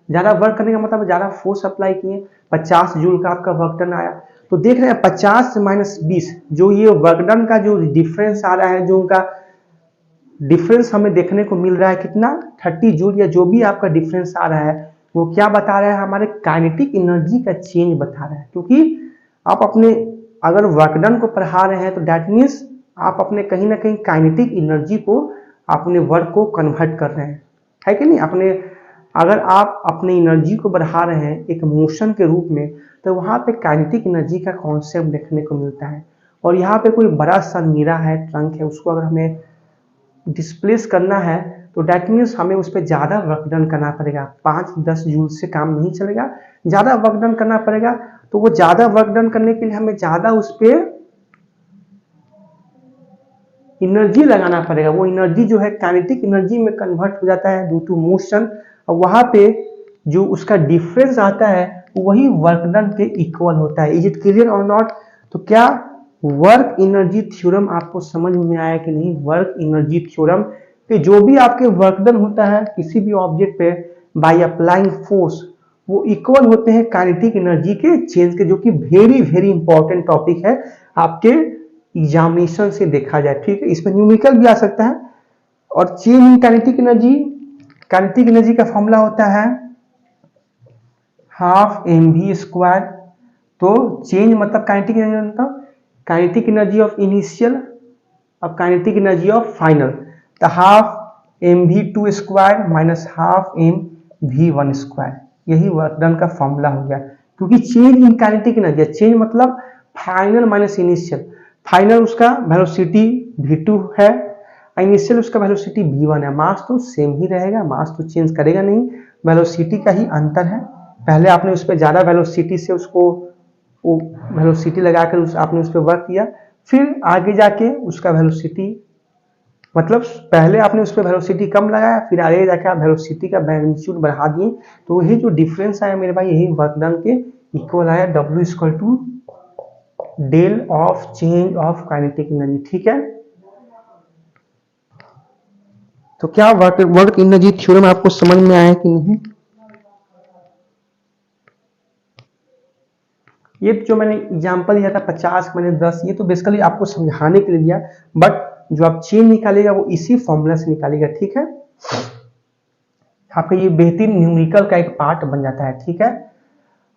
ज्यादा वर्क करने का मतलब ज्यादा फोर्स अप्लाई किए, 50 जूल का आपका वर्क डन आया। तो देख रहे हैं 50 माइनस 20, जो ये वर्क डन का जो डिफरेंस आ रहा है, जो उनका डिफरेंस हमें देखने को मिल रहा है कितना, 30 जूल, या जो भी आपका डिफरेंस आ रहा है वो क्या बता रहा है, हमारे काइनेटिक एनर्जी का चेंज बता रहा है। क्योंकि आप अपने अगर वर्क डन को बढ़ा रहे हैं तो दैट मीन्स आप अपने कहीं ना कहीं काइनेटिक एनर्जी को अपने वर्क को कन्वर्ट कर रहे हैं, है कि नहीं। अपने अगर आप अपने एनर्जी को बढ़ा रहे हैं एक मोशन के रूप में, तो वहां पे काइनेटिक एनर्जी का कॉन्सेप्ट देखने को मिलता है। और यहाँ पे कोई बड़ा सा मीरा है, ट्रंक है, उसको अगर हमें डिस्प्लेस करना है तो डैट मीन्स हमें उस पर ज्यादा वर्क डन करना पड़ेगा। 5-10 जूल से काम नहीं चलेगा, ज्यादा वर्क डन करना पड़ेगा। तो वो ज्यादा वर्क डन करने के लिए हमें ज्यादा उस पर एनर्जी लगाना पड़ेगा। वो एनर्जी जो है काइनेटिक एनर्जी में कन्वर्ट हो जाता है ड्यू टू मोशन, और वहां पे जो उसका डिफरेंस आता है वही वर्क डन के इक्वल होता है। इज इट क्लियर और नॉट। तो क्या वर्क एनर्जी थ्योरम आपको समझ में आया कि नहीं। वर्क एनर्जी थ्योरम कि जो भी आपके वर्क डन होता है किसी भी ऑब्जेक्ट पे बाय अप्लाइंग फोर्स, वो इक्वल होते हैं काइनेटिक एनर्जी के चेंज के, जो कि वेरी वेरी इंपॉर्टेंट टॉपिक है आपके एग्जामिनेशन से देखा जाए, ठीक है। इसमें न्यूमेरिकल भी आ सकता है। और चेंज इन काइनेटिक एनर्जी का फॉर्मूला होता है हाफ एम वी स्क्वायर। तो चेंज मतलब काइनेटिक एनर्जी ऑफ इनिशियल अब काइनेटिक एनर्जी ऑफ फाइनल, तो half M V two square minus half M V one square, यही वर्क डन का formula हो गया। क्योंकि change in kinetic energy, change मतलब फाइनल माइनस इनिशियल, फाइनल उसका velocity v2 है, इनिशियल उसका वेलोसिटी v1 है। मास तो सेम ही रहेगा, मास तो चेंज करेगा नहीं, वेलोसिटी का ही अंतर है। पहले आपने उस पर ज्यादा वेलोसिटी से उसको वेलोसिटी लगाकर आपने उस पर वर्क किया, फिर आगे जाके उसका वेलोसिटी मतलब पहले आपने उस पर वेलोसिटी कम लगाया, फिर आगे जाके आप वेलोसिटी का मैग्नीट्यूड बढ़ा दिए, तो यही जो डिफरेंस आया मेरे भाई, यही वर्क डन के इक्वल आया, W equal to del of change of kinetic energy, ठीक है। तो क्या वर्क एनर्जी थ्योरम आपको समझ में आया कि नहीं? ये जो मैंने एग्जांपल दिया था 50 मैंने 10, ये तो बेसिकली आपको समझाने के लिए दिया, बट जो आप चेंज निकालेगा वो इसी फॉर्मूला से निकालेगा, ठीक है। आपका ये बेहतरीन न्यूमेरिकल का एक पार्ट बन जाता है, ठीक है।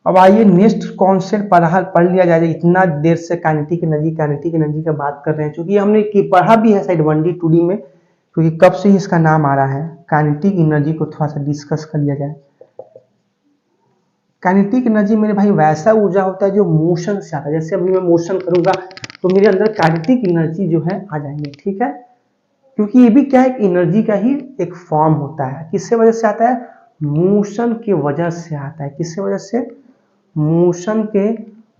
अब आइए नेक्स्ट कॉन्सेप्ट पढ़ लिया जाए। इतना देर से काइनेटिक एनर्जी का बात कर रहे हैं, क्योंकि हमने पढ़ा भी है शायद 1D 2D में, क्योंकि कब से ही इसका नाम आ रहा है। काइनेटिक एनर्जी को थोड़ा सा डिस्कस कर लिया जाए। काइनेटिक एनर्जी मेरे भाई वैसा ऊर्जा होता है जो मोशन से आता है। जैसे अभी मैं मोशन करूंगा तो मेरे अंदर काइनेटिक एनर्जी जो है आ जाएंगे, ठीक है। क्योंकि ये भी क्या है, एनर्जी का ही एक फॉर्म होता है। किससे वजह से आता है? मोशन की वजह से आता है। किससे वजह से? मोशन के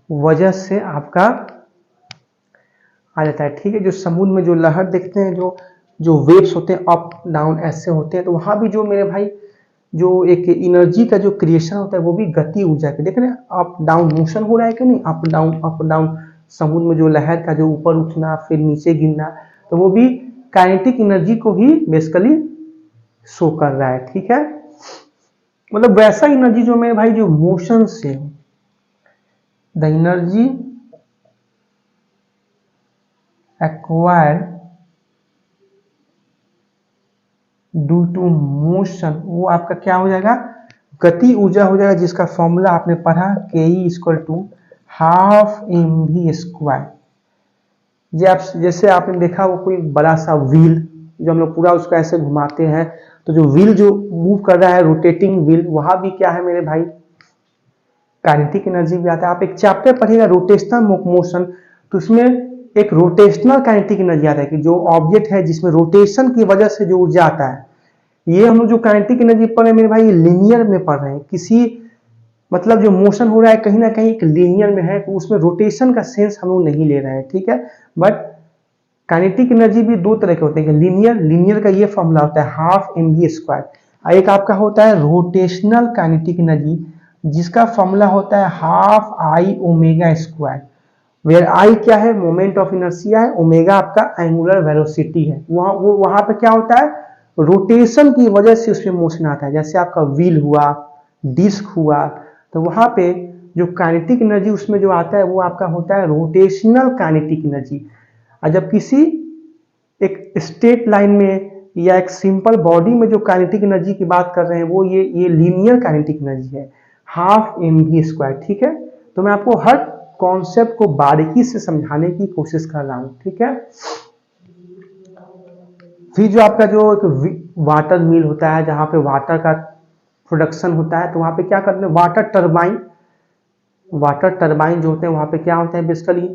वजह से आपका आ जाता है, ठीक है। जो समुद्र में जो लहर देखते हैं, जो वेव्स होते हैं अप डाउन ऐसे होते हैं, तो वहां भी जो मेरे भाई जो एक एनर्जी का जो क्रिएशन होता है वो भी गति ऊर्जा के, देख रहे हैं अप डाउन मोशन हो रहा है कि नहीं, अप डाउन समुद्र में जो लहर का जो ऊपर उठना फिर नीचे गिरना, तो वो भी काइनेटिक एनर्जी को ही बेसिकली शो कर रहा है, ठीक है। मतलब वैसा एनर्जी जो मेरे भाई जो मोशन से हो, the energy acquired due to motion, वो आपका क्या हो जाएगा? गति ऊर्जा हो जाएगा, जिसका फॉर्मूला आपने पढ़ा के E equal to half M V square. जैसे आपने देखा वो कोई बड़ा सा व्हील जो हम लोग पूरा उसको ऐसे घुमाते हैं, तो जो व्हील जो मूव कर रहा है रोटेटिंग व्हील, वहां भी क्या है मेरे भाई काइनेटिक एनर्जी भी आता है। आप एक चैप्टर पढ़िएगा रोटेशनल मोशन, तो उसमें एक रोटेशनल काइनेटिक एनर्जी आता है कि जो ऑब्जेक्ट है जिसमें रोटेशन की वजह से जो ऊर्जा आता है, ये हम लोग जो काइनेटिक एनर्जी पढ़ रहे हैं मेरे भाई लीनियर में पढ़ रहे हैं। किसी मतलब जो मोशन हो रहा है कहीं ना कहीं एक लीनियर में है, तो उसमें रोटेशन का सेंस हम लोग नहीं ले रहे हैं, ठीक है। बट काइनेटिक एनर्जी भी दो तरह के होते हैं, लीनियर का ये फॉर्मूला होता है हाफ एम वी स्क्वायर, एक आपका होता है रोटेशनल काइनेटिक एनर्जी जिसका फॉर्मूला होता है half I omega square, where I क्या है? मोमेंट ऑफ इनर्शिया है, ओमेगा आपका एंगुलर वेलोसिटी है। वहां पे क्या होता है? रोटेशन की वजह से उसमें मोशन आता है। जैसे आपका व्हील हुआ, डिस्क हुआ, तो वहां पे जो काइनेटिक एनर्जी उसमें जो आता है वो आपका होता है रोटेशनल काइनेटिक एनर्जी। और जब किसी एक स्ट्रेट लाइन में या एक सिंपल बॉडी में जो काइनेटिक एनर्जी की बात कर रहे हैं वो ये लीनियर काइनेटिक एनर्जी है, हाफ एम वी स्क्वायर, ठीक है। तो मैं आपको हर कॉन्सेप्ट को बारीकी से समझाने की कोशिश कर रहा हूं, ठीक है। फिर जो आपका जो एक वाटर मिल होता है जहां पे वाटर का प्रोडक्शन होता है, तो वहां पे क्या करते हैं? वाटर टरबाइन जो होते हैं वहां पे क्या होता है बेसिकली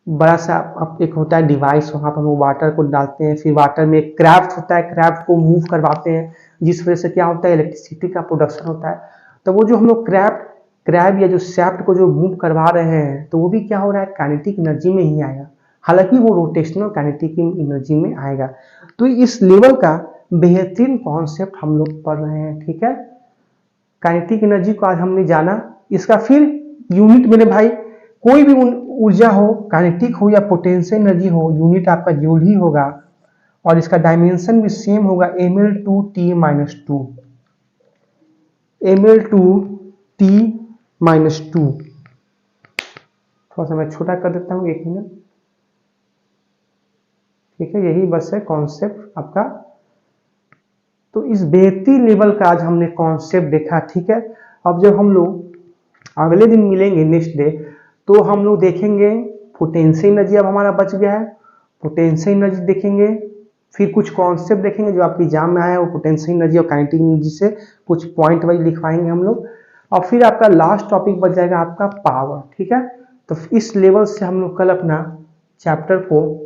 बड़ा सा एक होता है डिवाइस, वहां पर हम वाटर को डालते हैं, फिर वाटर में एक क्राफ्ट होता है, क्राफ्ट को मूव करवाते हैं, जिस वजह से क्या होता है इलेक्ट्रिसिटी का प्रोडक्शन होता है। तो वो जो हम लोग क्रैब या जो सैफ्ट को जो मूव करवा रहे हैं, तो वो भी क्या हो रहा है काइनेटिक एनर्जी में ही आएगा, हालांकि वो रोटेशनल काइनेटिक एनर्जी में आएगा। तो इस लेवल का बेहतरीन कॉन्सेप्ट हम लोग पढ़ रहे हैं, ठीक है। काइनेटिक एनर्जी को आज हमने जाना, इसका फिर यूनिट मेरे भाई कोई भी ऊर्जा हो, काइनेटिक हो या पोटेंशियल एनर्जी हो, यूनिट आपका जूल ही होगा। और इसका डायमेंशन भी सेम होगा ml2t-2, ml2t-2। थोड़ा सा मैं छोटा कर देता हूँ, 1 मिनट, ठीक है। यही बस है कॉन्सेप्ट आपका। तो इस बेहती लेवल का आज हमने कॉन्सेप्ट देखा, ठीक है। अब जब हम लोग अगले दिन मिलेंगे नेक्स्ट डे, तो हम लोग देखेंगे पोटेंशियल एनर्जी। अब हमारा बच गया है, पोटेंशियल एनर्जी देखेंगे, फिर कुछ कॉन्सेप्ट देखेंगे जो आपके एग्जाम में आया है, वो पोटेंशियल एनर्जी और काइनेटिक एनर्जी से कुछ पॉइंट वाइज लिखवाएंगे हम लोग। और फिर आपका लास्ट टॉपिक बच जाएगा आपका पावर, ठीक है। तो इस लेवल से हम लोग कल अपना चैप्टर को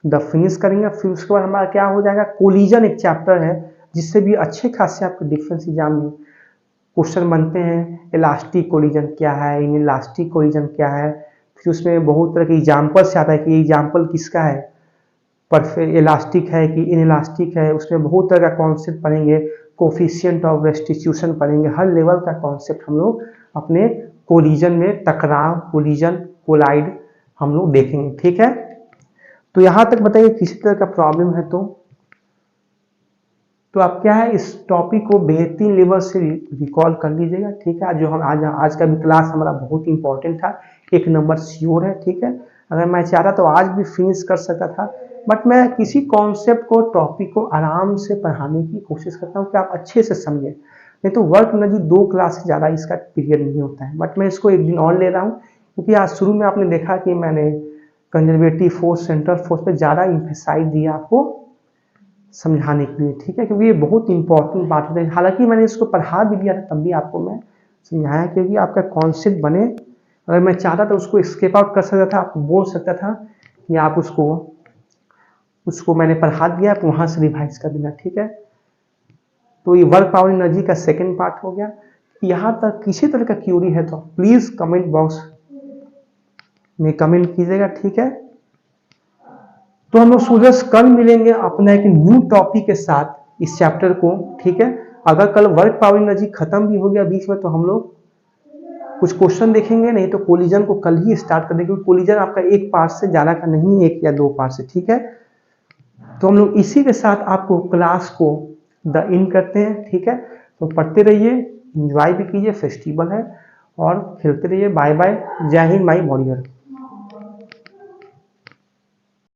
फिनिश करेंगे। फिर उसके बाद हमारा क्या हो जाएगा, कोलिजन एक चैप्टर है जिससे भी अच्छे खासे आपके डिफेंस एग्जाम में क्वेश्चन बनते हैं। इलास्टिक कोलिजन क्या है, इनइलास्टिक कोलिजन क्या है, फिर उसमें बहुत तरह के एग्जाम्पल से आता है कि एग्जाम्पल किसका है, परफेक्ट इलास्टिक है कि इनइलास्टिक है। उसमें बहुत तरह का कॉन्सेप्ट पढ़ेंगे, कोफिशिएंट ऑफ रेस्टिट्यूशन पढ़ेंगे। हर लेवल का कॉन्सेप्ट हम लोग अपने कोलिजन में, टकराव, कोलिजन, कोलाइड हम लोग देखेंगे, ठीक है। तो यहाँ तक बताइए किसी तरह का प्रॉब्लम है तो आप क्या है इस टॉपिक को बेहतरीन लेवल से रिकॉल कर लीजिएगा, ठीक है। जो हम आज का भी क्लास हमारा बहुत इंपॉर्टेंट था, 1 नंबर श्योर है, ठीक है। अगर मैं चाहता तो आज भी फिनिश कर सकता था, बट मैं किसी कॉन्सेप्ट को, टॉपिक को आराम से पढ़ाने की कोशिश करता हूँ कि आप अच्छे से समझें। नहीं तो वर्क एनर्जी 2 क्लास से ज़्यादा इसका पीरियड नहीं होता है, बट मैं इसको 1 दिन और ले रहा हूँ क्योंकि आज शुरू में आपने देखा कि मैंने कंजर्वेटिव फोर्स, सेंट्रल फोर्स पे ज़्यादा इम्फेसाइज दिया आपको समझाने के लिए, ठीक है, क्योंकि ये बहुत इंपॉर्टेंट बात होती है। हालांकि मैंने इसको पढ़ा भी दिया था, तब भी आपको मैं समझाया क्योंकि आपका कॉन्सेप्ट बने। अगर मैं चाहता तो उसको स्केप आउट कर सकता था, आपको बोल सकता था कि आप उसको मैंने पढ़ा दिया, आप वहाँ से रिवाइज कर देना, ठीक है। तो ये वर्क पावर एनर्जी का सेकेंड पार्ट हो गया। यहाँ तक किसी तरह का क्यूरी है तो प्लीज़ कमेंट बॉक्स में कमेंट कीजिएगा, ठीक है। तो हम लोग सूरज कल मिलेंगे अपना एक न्यू टॉपिक के साथ इस चैप्टर को, ठीक है। अगर कल वर्क पावर एनर्जी खत्म भी हो गया बीच में तो हम लोग कुछ क्वेश्चन देखेंगे, नहीं तो कोलिजन को कल ही स्टार्ट कर देंगे क्योंकि कोलिजन आपका 1 पार्ट से ज़्यादा का नहीं, 1 या 2 पार्ट से, ठीक है। तो हम लोग इसी के साथ आपको क्लास को द इन करते हैं, ठीक है। तो पढ़ते रहिए, एंजॉय भी कीजिए, फेस्टिवल है, और खेलते रहिए। बाय बाय, जय हिंद माई वॉरियर।